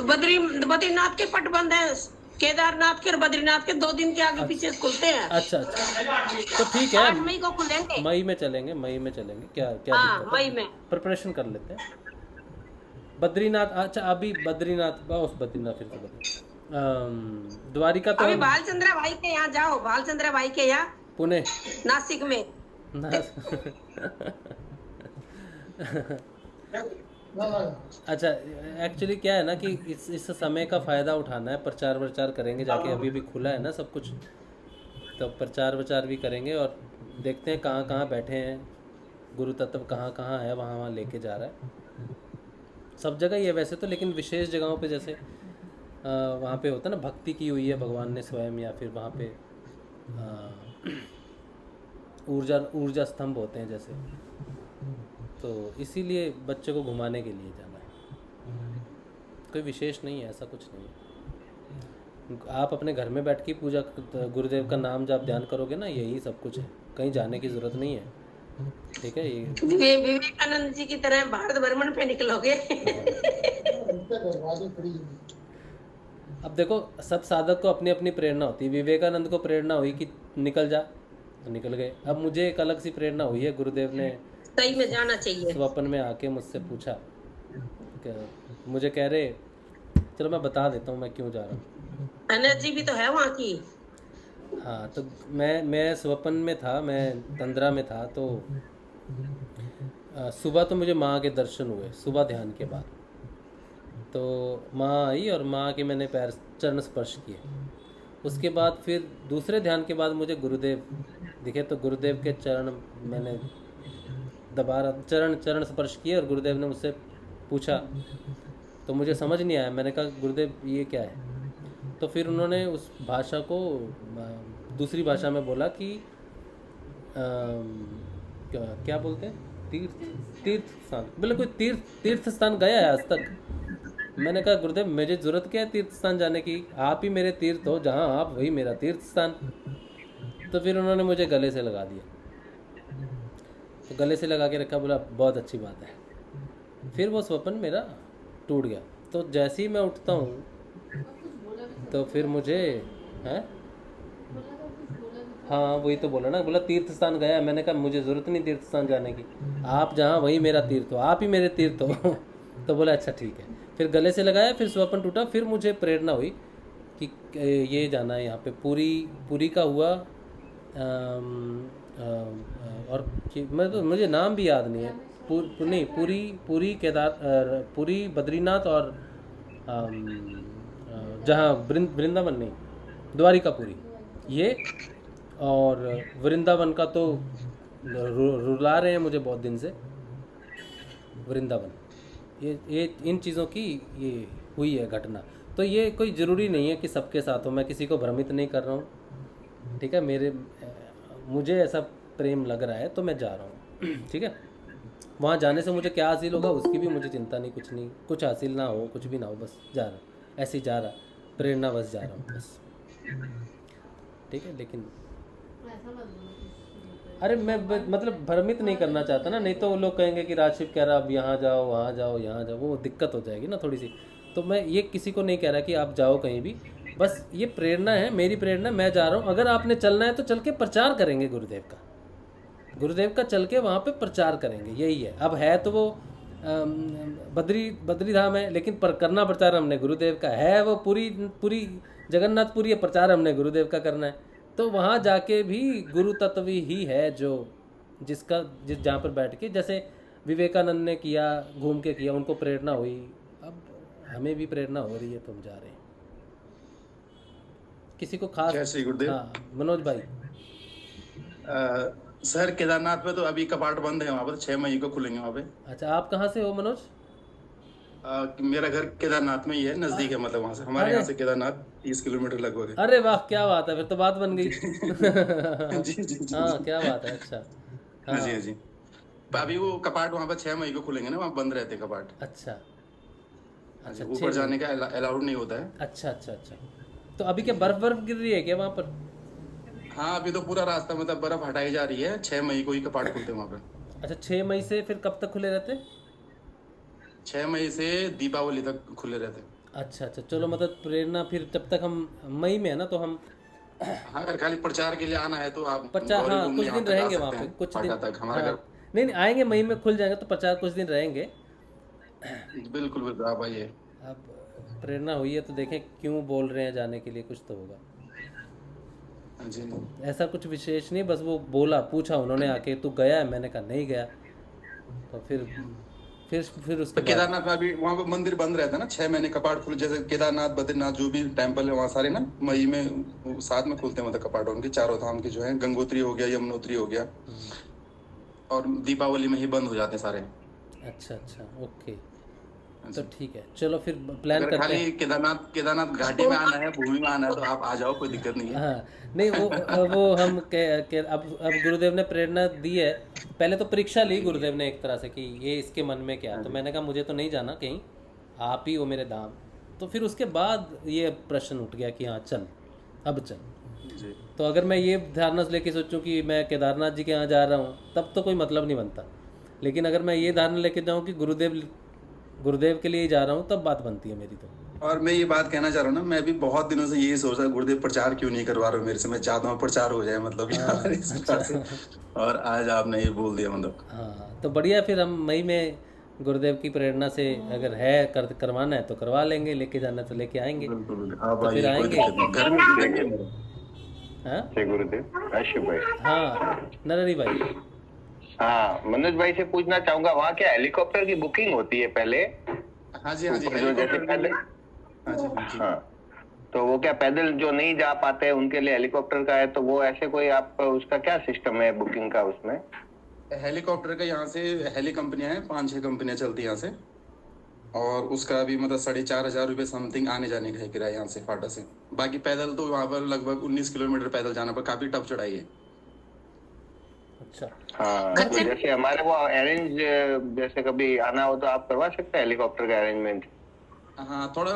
बद्रीनाथ के पट बंद है, केदारनाथ के और बद्रीनाथ के 2 दिन के आगे पीछे खुलते हैं। अच्छा तो ठीक है, 8 मई को खुलेंगे। मई में चलेंगे, क्या क्या हाँ दिक्कत है? मई में प्रिपरेशन कर लेते हैं। बद्रीनाथ, अच्छा अभी बद्रीनाथ फिर से द्वारिका तो अभी बालचंद्र भाई के यहाँ जाओ, बालचंद्र भाई के यहाँ पुणे, नासिक में। अच्छा एक्चुअली क्या है ना कि इस समय का फ़ायदा उठाना है, प्रचार प्रचार करेंगे जाके, अभी भी खुला है ना सब कुछ, तो प्रचार प्रचार भी करेंगे और देखते हैं कहाँ कहाँ बैठे हैं गुरु तत्व, कहाँ कहाँ है, वहाँ वहाँ लेके जा रहा है। सब जगह ही है वैसे तो, लेकिन विशेष जगहों पे जैसे वहाँ पे होता है ना, भक्ति की हुई है भगवान ने स्वयं, या फिर वहाँ पे ऊर्जा स्तंभ होते हैं जैसे, तो इसीलिए बच्चे को घुमाने के लिए जाना है, कोई विशेष नहीं है, ऐसा कुछ नहीं है। आप अपने घर में बैठ के पूजा, गुरुदेव का नाम जब ध्यान करोगे ना, यही सब कुछ है, कहीं जाने की ज़रूरत नहीं है, ठीक है। ये विवेकानंद जी की तरह भारत भ्रमण पे निकलोगे। अब देखो सब साधक को अपनी अपनी प्रेरणा होती है। विवेकानंद को प्रेरणा हुई कि निकल जा, तो निकल गए। अब मुझे एक अलग सी प्रेरणा हुई है, गुरुदेव ने सही में जाना चाहिए। स्वप्न में आके मुझसे पूछा, मुझे कह रहे, चलो मैं बता देता हूँ मैं क्यों जा रहा हूँ। एनर्जी भी तो है वहाँ की। हाँ तो मैं स्वप्न में था, मैं तंद्रा में था, तो सुबह तो मुझे माँ के दर्शन हुए, सुबह ध्यान के बाद तो माँ आई और माँ के मैंने पैर चरण स्पर्श किए। उसके बाद फिर दूसरे ध्यान के बाद मुझे गुरुदेव दिखे, तो गुरुदेव के चरण मैंने दोबारा चरण स्पर्श किए और गुरुदेव ने मुझसे पूछा, तो मुझे समझ नहीं आया। मैंने कहा गुरुदेव ये क्या है? तो फिर उन्होंने उस भाषा को दूसरी भाषा में बोला कि क्या बोलते हैं, तीर्थ स्थान। बोले कोई तीर्थ स्थान गया है आज तक? मैंने कहा गुरुदेव मुझे ज़रूरत क्या है तीर्थ स्थान जाने की, आप ही मेरे तीर्थ हो, जहाँ आप वही मेरा तीर्थ स्थान। तो फिर उन्होंने मुझे गले से लगा दिया, तो गले से लगा के रखा, बोला बहुत अच्छी बात है। फिर वो स्वप्न मेरा टूट गया। तो जैसे ही मैं उठता हूँ तो फिर मुझे हाँ वही तो बोला ना, बोला तीर्थ स्थान गया। मैंने कहा मुझे ज़रूरत नहीं तीर्थ स्थान जाने की, आप जहाँ वही मेरा तीर्थ हो, आप ही मेरे तीर्थ हो। तो बोला अच्छा ठीक है। फिर गले से लगाया, फिर स्वप्न टूटा, फिर मुझे प्रेरणा हुई कि ये जाना है यहाँ पे। पूरी का हुआ और मुझे नाम भी याद नहीं है, पूरी पूरी बद्रीनाथ और जहाँ वृंदावन नहीं, द्वारिकापुरी ये, और वृंदावन का तो रुला रहे हैं मुझे बहुत दिन से। वृंदावन ये इन चीज़ों की ये हुई है घटना। तो ये कोई ज़रूरी नहीं है कि सबके साथ हो, मैं किसी को भ्रमित नहीं कर रहा हूँ, ठीक है। मुझे ऐसा प्रेम लग रहा है तो मैं जा रहा हूँ, ठीक है। वहाँ जाने से मुझे क्या हासिल होगा उसकी भी मुझे चिंता नहीं, कुछ नहीं, कुछ हासिल ना हो, कुछ भी ना हो, बस जा रहा हूँ, ऐसे ही जा रहा, प्रेरणा बस जा रहा हूँ बस, ठीक है। लेकिन अरे मैं मतलब भ्रमित नहीं करना चाहता ना, नहीं तो वो लोग कहेंगे कि राजशिव कह रहा अब यहाँ जाओ वहाँ जाओ यहाँ जाओ, वो दिक्कत हो जाएगी ना थोड़ी सी। तो मैं ये किसी को नहीं कह रहा कि आप जाओ कहीं भी, बस ये प्रेरणा है, मेरी प्रेरणा, मैं जा रहा हूँ। अगर आपने चलना है तो चल के प्रचार करेंगे गुरुदेव का चल के वहाँ पे प्रचार करेंगे, यही है। अब है तो वो बद्री धाम है, लेकिन करना प्रचार हमने गुरुदेव का है, वो पूरी जगन्नाथपुरी है, प्रचार हमने गुरुदेव का करना है। तो वहाँ जाके भी गुरु तत्व ही है जो जहाँ पर बैठ के, जैसे विवेकानंद ने किया, घूम के किया, उनको प्रेरणा हुई, अब हमें भी प्रेरणा हो रही है तो हम जा रहे हैं। किसी को खास? जय श्री गुरुदेव। हाँ मनोज भाई। सर केदारनाथ में तो अभी कपाट बंद है, वहाँ पर 6 मई को खुलेंगे वहाँ पे। अच्छा, आप कहाँ से हो मनोज? मेरा घर केदारनाथ में ही है, नजदीक है, मतलब वहाँ से, हमारे यहाँ से केदारनाथ 30 किलोमीटर लगभग है। अरे वाह, क्या बात है, फिर तो बात बन गई। जी हाँ क्या बात है, अच्छा। हाँ जी, हाँ जी। अभी वो कपाट वहाँ पर 6 मई को खुलेंगे ना, वहाँ बंद रहते कपाट। अच्छा अच्छा, ऊपर जाने का अलाउड नहीं होता है। अच्छा। तो अभी क्या बर्फ गिर रही है क्या वहाँ पर? हाँ, अभी तो पूरा रास्ता मतलब बर्फ हटाई जा रही है, 6 मई को ही कपाट खुलते हैं वहाँ पे। अच्छा, 6 मई से फिर कब तक खुले रहते? 6 मई से दीपावली तक खुले रहते। अच्छा, चलो, मतलब प्रेरणा फिर जब तक हम मई में है ना, तो हम हाँ, अगर खाली प्रचार के लिए आना है तो आप प्रचार, हाँ कुछ दिन रहेंगे वहाँ पे, कुछ दिन तक हमारे घर। नहीं आएंगे, मई में खुल जाएगा तो प्रचार कुछ दिन रहेंगे। बिल्कुल आप आइए। अब प्रेरणा हुई है तो देखें क्यों बोल रहे हैं जाने के लिए, कुछ तो होगा। जी, ऐसा कुछ विशेष नहीं, बस वो बोला, पूछा उन्होंने आके, तू गया है? मैंने कहा नहीं गया। तो फिर उसके केदारनाथ में अभी वहाँ पे मंदिर बंद रहता है ना, 6 महीने कपाट खुले, जैसे केदारनाथ, बद्रीनाथ, जो भी टेम्पल है वहाँ सारे ना मई में साथ में खुलते हैं, मतलब कपाट उनके चारों धाम के जो है, गंगोत्री हो गया, यमुनोत्री हो गया, और दीपावली में ही बंद हो जाते हैं सारे। अच्छा, ओके, तो ठीक है, चलो फिर प्लान करते हैं। केदारनाथ घाटी में आना है, भूमि में आना है तो आप आ जाओ, कोई दिक्कत नहीं है। हाँ नहीं, वो हम अब गुरुदेव ने प्रेरणा दी है। पहले तो परीक्षा ली गुरुदेव ने एक तरह से कि ये इसके मन में क्या, तो मैंने कहा मुझे तो नहीं जाना कहीं, आप ही हो मेरे धाम। तो फिर उसके बाद ये प्रश्न उठ गया कि हाँ चल, अब चल जी। तो अगर मैं ये धारणा लेके सोचूं कि मैं केदारनाथ जी के यहाँ जा रहा हूँ, तब तो कोई मतलब नहीं बनता। लेकिन अगर मैं ये धारणा लेके जाऊँ कि गुरुदेव के लिए जा रहा हूँ, तब बात बनती है मेरी। तो और मैं ये बात कहना चाह रहा हूँ ना, मैं भी बहुत दिनों से यही सोच रहा हूँ, गुरुदेव प्रचार क्यों नहीं करवा रहे हो मेरे से, मैं चाहता हूँ प्रचार हो जाए, मतलब यार इस प्रकार से। और आज आपने ये बोल दिया, मतलब हाँ, तो बढ़िया, फिर हम मई में गुरुदेव की प्रेरणा से अगर है करवाना है तो करवा लेंगे, लेके जाना तो लेके आएंगे। तो फिर आएंगे। घर में हाँ गुरुदेव आशिफ भाई। हाँ नरहरी भाई। हाँ, मनोज भाई से पूछना चाहूंगा, वहाँ क्या हेलीकॉप्टर की बुकिंग होती है पहले? हाँ जी, जैसे पैदल। हाँ, तो वो क्या पैदल जो नहीं जा पाते हैं उनके लिए हेलीकॉप्टर का है, तो वो ऐसे कोई आप उसका क्या सिस्टम है बुकिंग का? उसमें हेलीकॉप्टर का यहाँ से हेली कंपनियां हैं, 5-6 कंपनियां चलती है यहाँ से, और उसका भी मतलब 4,500 रुपये समथिंग आने जाने का है किराया यहाँ से फाटा से। बाकी पैदल तो वहाँ पर लगभग 19 किलोमीटर पैदल जाना पर, काफी टफ चढ़ाई है। अच्छा हाँ, तो जैसे हमारे वो अरेंज, जैसे कभी आना हो तो आप करवा सकते हैं हेलीकॉप्टर का अरेंजमेंट? हाँ, थोड़ा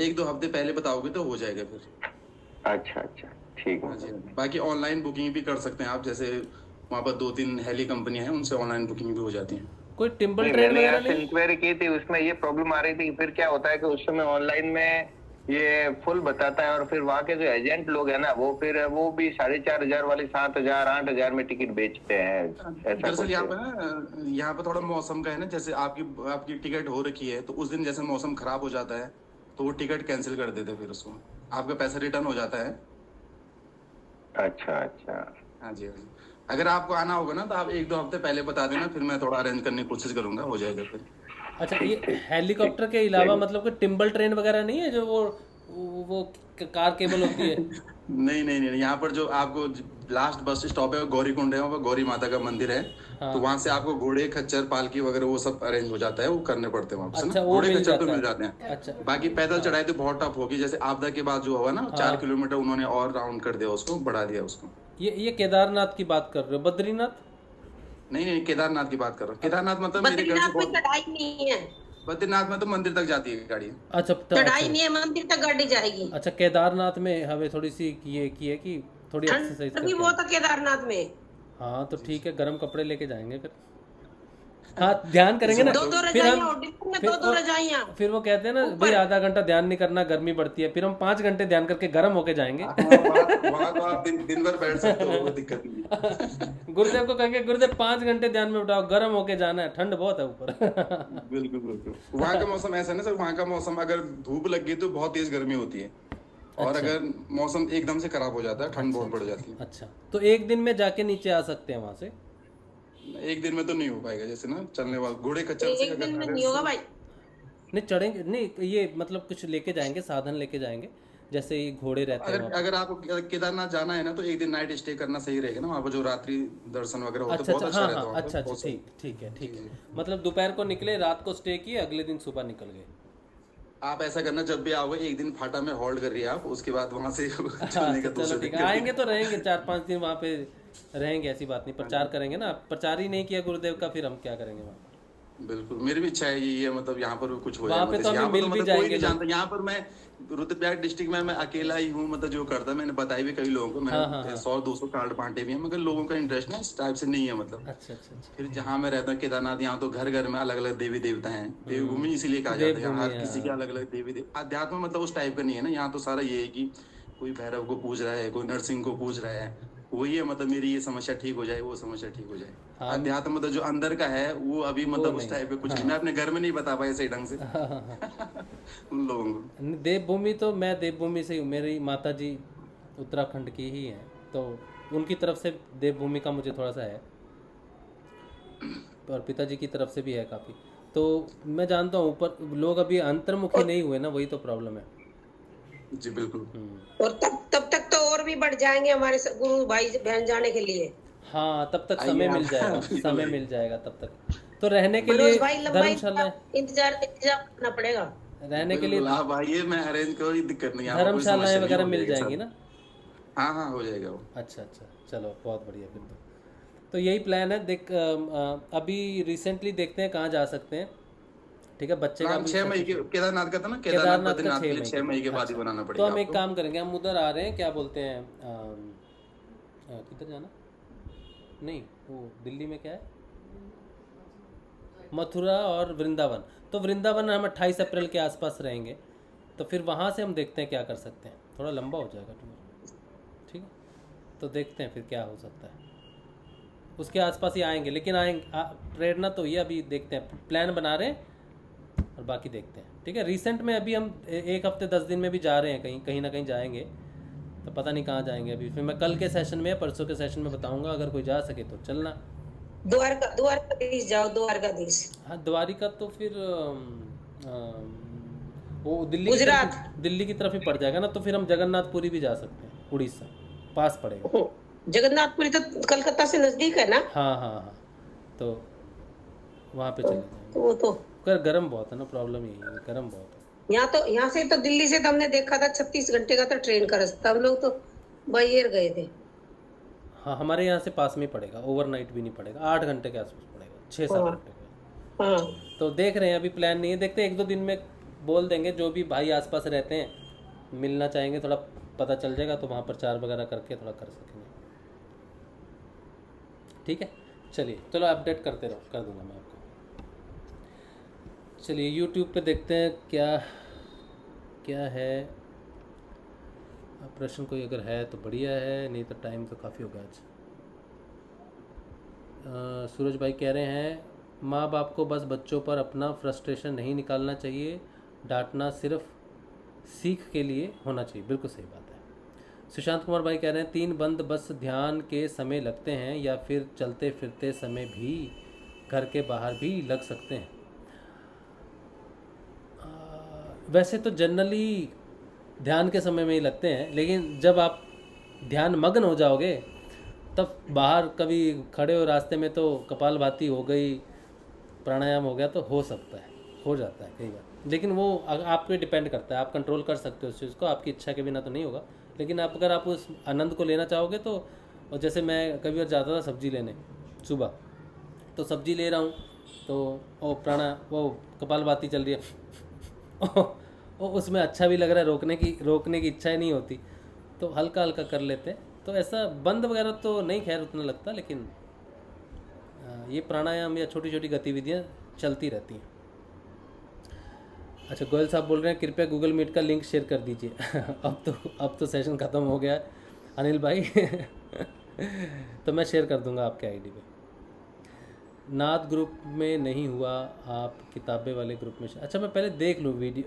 1-2 हफ्ते पहले बताओगे तो हो जाएगा फिर। अच्छा, ठीक है। बाकी ऑनलाइन बुकिंग भी कर सकते हैं आप, जैसे वहाँ पर 2-3 हेली कंपनियां हैं, उनसे ऑनलाइन बुकिंग भी हो जाती है। कोई टिम्बल ट्रेन वगैरह नहीं? इंक्वायरी की थी, उसमें ये प्रॉब्लम आ रही थी। फिर क्या होता है कि उस समय ऑनलाइन में ये फुल बताता है, और फिर वहाँ के जो एजेंट लोग हैं ना, वो फिर वो भी 4,500 वाली 7,000 8,000 में टिकट बेचते हैं। दरअसल यहाँ पे थोड़ा मौसम का है ना, जैसे आपकी टिकट हो रखी है तो उस दिन जैसे मौसम खराब हो जाता है तो वो टिकट कैंसिल कर देते, फिर उसको आपका पैसा रिटर्न हो जाता है। अच्छा। हाँ जी। अगर आपको आना होगा ना तो आप 1-2 हफ्ते पहले बता देना, फिर मैं थोड़ा अरेंज करने की कोशिश करूंगा, हो जाएगा फिर। अच्छा, ये हेलीकॉप्टर के अलावा मतलब कोई टिम्बल ट्रेन वगैरह नहीं है जो वो कार केबल होती है? नहीं नहीं नहीं, यहाँ पर जो आपको लास्ट बस स्टॉप है वो गौरी कुंड है, वहाँ पर गौरी माता का मंदिर है। हाँ। तो वहां से आपको घोड़े खच्चर पालकी वगैरह वो सब अरेंज हो जाता है, वो करने पड़ते हैं वहाँ पर अच्छा, ना। वो घोड़े मिल खच्चर जाता तो है। मिल जाते हैं। अच्छा बाकी पैदल चढ़ाई तो बहुत टफ होगी, जैसे आपदा के बाद जो हुआ ना, 4 हाँ। किलोमीटर उन्होंने और राउंड कर दिया, उसको बढ़ा दिया उसको। ये केदारनाथ की बात कर रहे हो? बद्रीनाथ? नहीं नहीं, केदारनाथ की बात कर रहा हूँ। केदारनाथ मतलब मेरे घर से बद्रीनाथ में बहुत, चढ़ाई नहीं है, बद्रीनाथ में तो मंदिर तक जाती है गाड़ी। अच्छा चढ़ाई नहीं है, मंदिर तक गाड़ी जाएगी। अच्छा, केदारनाथ में हमें थोड़ी सी ये की है कि थोड़ी एक्सरसाइज ठंड भी करके बहुत है केदारनाथ में। हाँ तो ठीक है, गर्म कपड़े लेके जाएंगे फिर। हाँ ध्यान करेंगे ना, 2-2 फिर रजाइयाँ हम और डिब्बे में फिर 2-2 रजाइयाँ। फिर वो कहते हैं ना भाई आधा घंटा ध्यान नहीं करना, गर्मी बढ़ती है, फिर हम 5 घंटे ध्यान करके गर्म होके जाएंगे। वहां तो आप दिन भर बैठ सकते हो, कोई दिक्कत नहीं है। गुरुदेव को कहेंगे गुरुदेव 5 घंटे ध्यान में उठाओ, गर्म होके जाना है, ठंड बहुत है ऊपर। बिल्कुल बिल्कुल। वहाँ का मौसम ऐसा है ना सर, वहाँ का मौसम अगर धूप लग गई तो बहुत तेज गर्मी होती है, और अच्छा। अगर मौसम एकदम से खराब हो जाता है, ठंड बहुत बढ़ जाती है। अच्छा, तो एक दिन में जाके नीचे आ सकते हैं वहां से? एक दिन में तो नहीं हो पाएगा, जैसे ना चलने वाले घोड़े खच्चर से एक दिन में अगर नहीं होगा भाई। नहीं चढ़ेंगे नहीं, ये मतलब कुछ लेके जाएंगे, साधन लेके जाएंगे, जैसे ये घोड़े रहते हैं अगर वहाँ पे। अगर आपको केदारनाथ जाना है ना, तो एक दिन नाइट स्टे करना सही रहेगा ना, वहाँ पर जो रात्रि दर्शन वगैरह होते अच्छा बहुत अच्छा, अच्छा हाँ रहता है हाँ, वहाँ पर, अच्छा अच्छा, बहुत सही। ठीक है ठीक है। मतलब दोपहर को निकले, रात को स्टे किए, अगले दिन सुबह निकल गए। आप ऐसा करना, जब भी आओगे एक दिन फाटा में होल्ड कर रही है आप, उसके बाद वहां से चलने का अच्छा दूसरे चलो दिन ठीक है, आएंगे तो रहेंगे 4-5 दिन वहाँ पे रहेंगे, ऐसी बात नहीं, प्रचार करेंगे ना। प्रचार ही नहीं किया गुरुदेव का, फिर हम क्या करेंगे वहाँ पर? बिल्कुल, मेरी भी इच्छा है ये मतलब यहाँ पर कुछ हो जाए। वहाँ पे तो मतलब हमें यहाँ पर मिल तो भी मतलब कोई जाएंगे नहीं लोग। जानता। यहाँ पर मैं रुद्रप्रयाग डिस्ट्रिक्ट में मैं अकेला ही हूँ, मतलब जो करता है, मैंने बताया भी कई लोगों को, हाँ, हाँ, मैंने हाँ। 100-200 कार्ड बांटे भी हैं, मगर लोगों का इंटरेस्ट ना इस टाइप से नहीं है मतलब। अच्छा अच्छा अच्छा, फिर जहाँ मैं रहता हूँ केदारनाथ, यहाँ तो घर घर में अलग अलग देवी देवता हैं। देवभूमि इसीलिए कहा जाता है, यहाँ देवभूमि, हर किसी के हाँ। अलग अलग देवी देव। अध्यात्म मतलब उस टाइप का नहीं है ना, यहाँ तो सारा ये है कि कोई भैरव को पूज रहा है, कोई नरसिंह को पूज रहा है, वही है मतलब मेरी ये समस्या ठीक हो जाए, वो समस्या ठीक हो जाए। हाँ। अध्यात्म मतलब जो अंदर का है वो अभी मतलब उस नहीं। टाइप पे कुछ हाँ। नहीं, मैं अपने घर में नहीं बता पाया सही ढंग से हाँ, हाँ, हाँ। उन लोगों को। देवभूमि तो मैं देवभूमि से हूँ, मेरी माता जी उत्तराखंड की ही हैं, तो उनकी तरफ से देवभूमि का मुझे थोड़ा सा है, और पिताजी की तरफ से भी है काफ़ी, तो मैं जानता हूँ। ऊपर लोग अभी अंतर्मुखी नहीं हुए ना, वही तो प्रॉब्लम है। जी बिल्कुल। और तब तक तो और भी बढ़ जाएंगे हमारे गुरु भाई बहन जाने के लिए। हाँ तब तक आइए समय आप। मिल जाएगा, बिल्कुल समय आइए। मिल जाएगा तब तक। तो रहने के मनोज लिए भाई लंबाई धर्मशाला, इंतजार करना पड़ेगा। रहने के लिए बिल्कुल, आप आइए, मैं अरेंज कोई दिक्कत नहीं, आपको कोई धर्मशालाएं समस्या नहीं, वगैरह हो मिल जाएगा जाएंगी सब। ना? हाँ हाँ, हो जाएगा वो। अच्छा अच्छा, चलो बहुत बढ़िया। फिर तो यही प्लान है। देख अभी रिसेंटली देखते हैं कहाँ जा सकते हैं, ठीक है? बच्चे का प्लान भी 6 मई के केदारनाथ का था ना, केदारनाथ केदारनाथ का बद्रीनाथ के लिए 6 मई के बाद ही अच्छा। बनाना तो पड़ेगा हम एक आपको। काम करेंगे, हम उधर आ रहे हैं, क्या बोलते हैं, किधर जाना, नहीं वो दिल्ली में क्या है, मथुरा और वृंदावन। तो वृंदावन हम 28 अप्रैल के आसपास रहेंगे, तो फिर वहाँ से हम देखते हैं क्या कर सकते हैं। थोड़ा लंबा हो जाएगा टूर, ठीक है? तो देखते हैं फिर क्या हो सकता है, उसके आसपास ही आएंगे। लेकिन आएंगे, प्रेरणा तो ये अभी देखते हैं, प्लान बना रहे हैं और बाकी देखते हैं, ठीक है? रिसेंट में अभी हम 1 हफ्ते 10 दिन में भी जा रहे हैं, कहीं ना कहीं जाएंगे, तो पता नहीं कहाँ जाएंगे अभी। फिर मैं कल के सेशन में या परसों के सेशन में बताऊंगा, अगर कोई जा सके तो चलना। द्वारकाधीश जाओ, द्वारकाधीश। हाँ द्वारिका तो फिर वो दिल्ली गुजरात। दिल्ली की तरफ ही पड़ जाएगा ना, तो फिर हम जगन्नाथपुरी भी जा सकते हैं, उड़ीसा पास पड़ेगा। जगन्नाथपुरी तो कलकत्ता से नजदीक है ना? हाँ हाँ हाँ, तो वहाँ पे चले जाएंगे। तो वो तो कर गर्म बहुत है ना, प्रॉब्लम यही है, गर्म बहुत है। यहाँ से तो दिल्ली से तो हमने देखा था 36 घंटे का था ट्रेन का रास्ता, हम लोग तो बाई एयर गए थे। हाँ हमारे यहाँ से पास में पड़ेगा, ओवरनाइट भी नहीं पड़ेगा, 8 घंटे के आसपास पड़ेगा, 6-7 घंटे का। हाँ तो देख रहे हैं, अभी प्लान नहीं है, देखते हैं 1-2 दिन में बोल देंगे। जो भी भाई आसपास रहते हैं मिलना चाहेंगे, थोड़ा पता चल जाएगा, तो वहाँ प्रचार वगैरह करके थोड़ा कर सकेंगे, ठीक है? चलिए, चलो अपडेट करते रहो, कर दूंगा मैं आपको। चलिए यूट्यूब पे देखते हैं क्या क्या है, प्रश्न कोई अगर है तो बढ़िया है, नहीं तो टाइम तो काफ़ी हो गया आज। सूरज भाई कह रहे हैं, माँ बाप को बस बच्चों पर अपना फ्रस्ट्रेशन नहीं निकालना चाहिए, डांटना सिर्फ सीख के लिए होना चाहिए। बिल्कुल सही बात है। सुशांत कुमार भाई कह रहे हैं, 3 बंद बस ध्यान के समय लगते हैं, या फिर चलते फिरते समय भी, घर के बाहर भी लग सकते हैं। वैसे तो जनरली ध्यान के समय में ही लगते हैं, लेकिन जब आप ध्यान मग्न हो जाओगे तब बाहर कभी खड़े हो रास्ते में तो कपालभाति हो गई, प्राणायाम हो गया तो हो सकता है, हो जाता है कई बार, लेकिन वो आप पे डिपेंड करता है। आप कंट्रोल कर सकते हो उस चीज़ को, आपकी इच्छा के बिना तो नहीं होगा। लेकिन अगर आप उस आनंद को लेना चाहोगे तो, और जैसे मैं कभी बार जाता था सब्जी लेने सुबह, तो सब्जी ले रहा हूँ तो वो कपालभाति चल रही है वो उसमें अच्छा भी लग रहा है, रोकने की इच्छा ही नहीं होती, तो हल्का हल्का कर लेते हैं। तो ऐसा बंद वगैरह तो नहीं खैर उतना लगता, लेकिन ये प्राणायाम या छोटी छोटी गतिविधियाँ चलती रहती हैं। अच्छा, गोयल साहब बोल रहे हैं कृपया गूगल मीट का लिंक शेयर कर दीजिए अब तो सेशन ख़त्म हो गया है अनिल भाई तो मैं शेयर कर दूंगा आपके आईडी पे। नाथ ग्रुप में नहीं हुआ, आप किताबें वाले ग्रुप में। अच्छा, मैं पहले देख लूँ वीडियो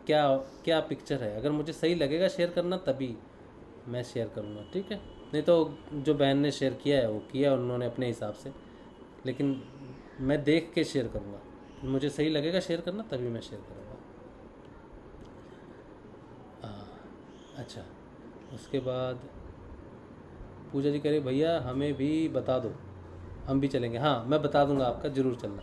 क्या पिक्चर है, अगर मुझे सही लगेगा शेयर करना तभी मैं शेयर करूँगा, ठीक है। नहीं तो जो बहन ने शेयर किया है वो किया उन्होंने अपने हिसाब से, लेकिन मैं देख के शेयर करूँगा, मुझे सही लगेगा शेयर करना तभी मैं शेयर करूँगा। अच्छा, उसके बाद पूजा जी कह रहे भैया हमें भी बता दो, हम भी चलेंगे। हाँ, मैं बता दूंगा आपका, ज़रूर चलना।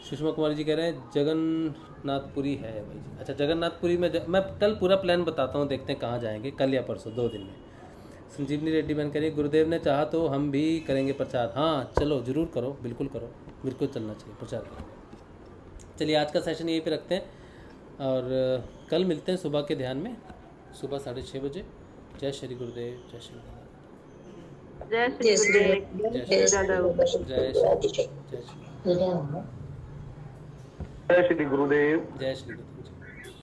सुषमा कुमारी जी कह रहे हैं जगन्नाथपुरी है भाई जी। अच्छा, जगन्नाथपुरी में मैं कल पूरा प्लान बताता हूँ, देखते हैं कहाँ जाएंगे, कल या परसों, 2 दिन में। संजीवनी रेड्डी बहन कह रही है गुरुदेव ने चाहा तो हम भी करेंगे प्रचार। हाँ चलो, ज़रूर करो, बिल्कुल करो, बिल्कुल चलना चाहिए प्रचार करेंगे। चलिए, आज का सेशन यहीं पे रखते हैं और कल मिलते हैं सुबह के ध्यान में, सुबह 6:30 बजे। जय श्री गुरुदेव, जय श्री गुरुदेव, जय श्री गुरुदेव, जय श्री गुरुदेव, जय श्री गुरुदेव। जय श्री गुरुदेव।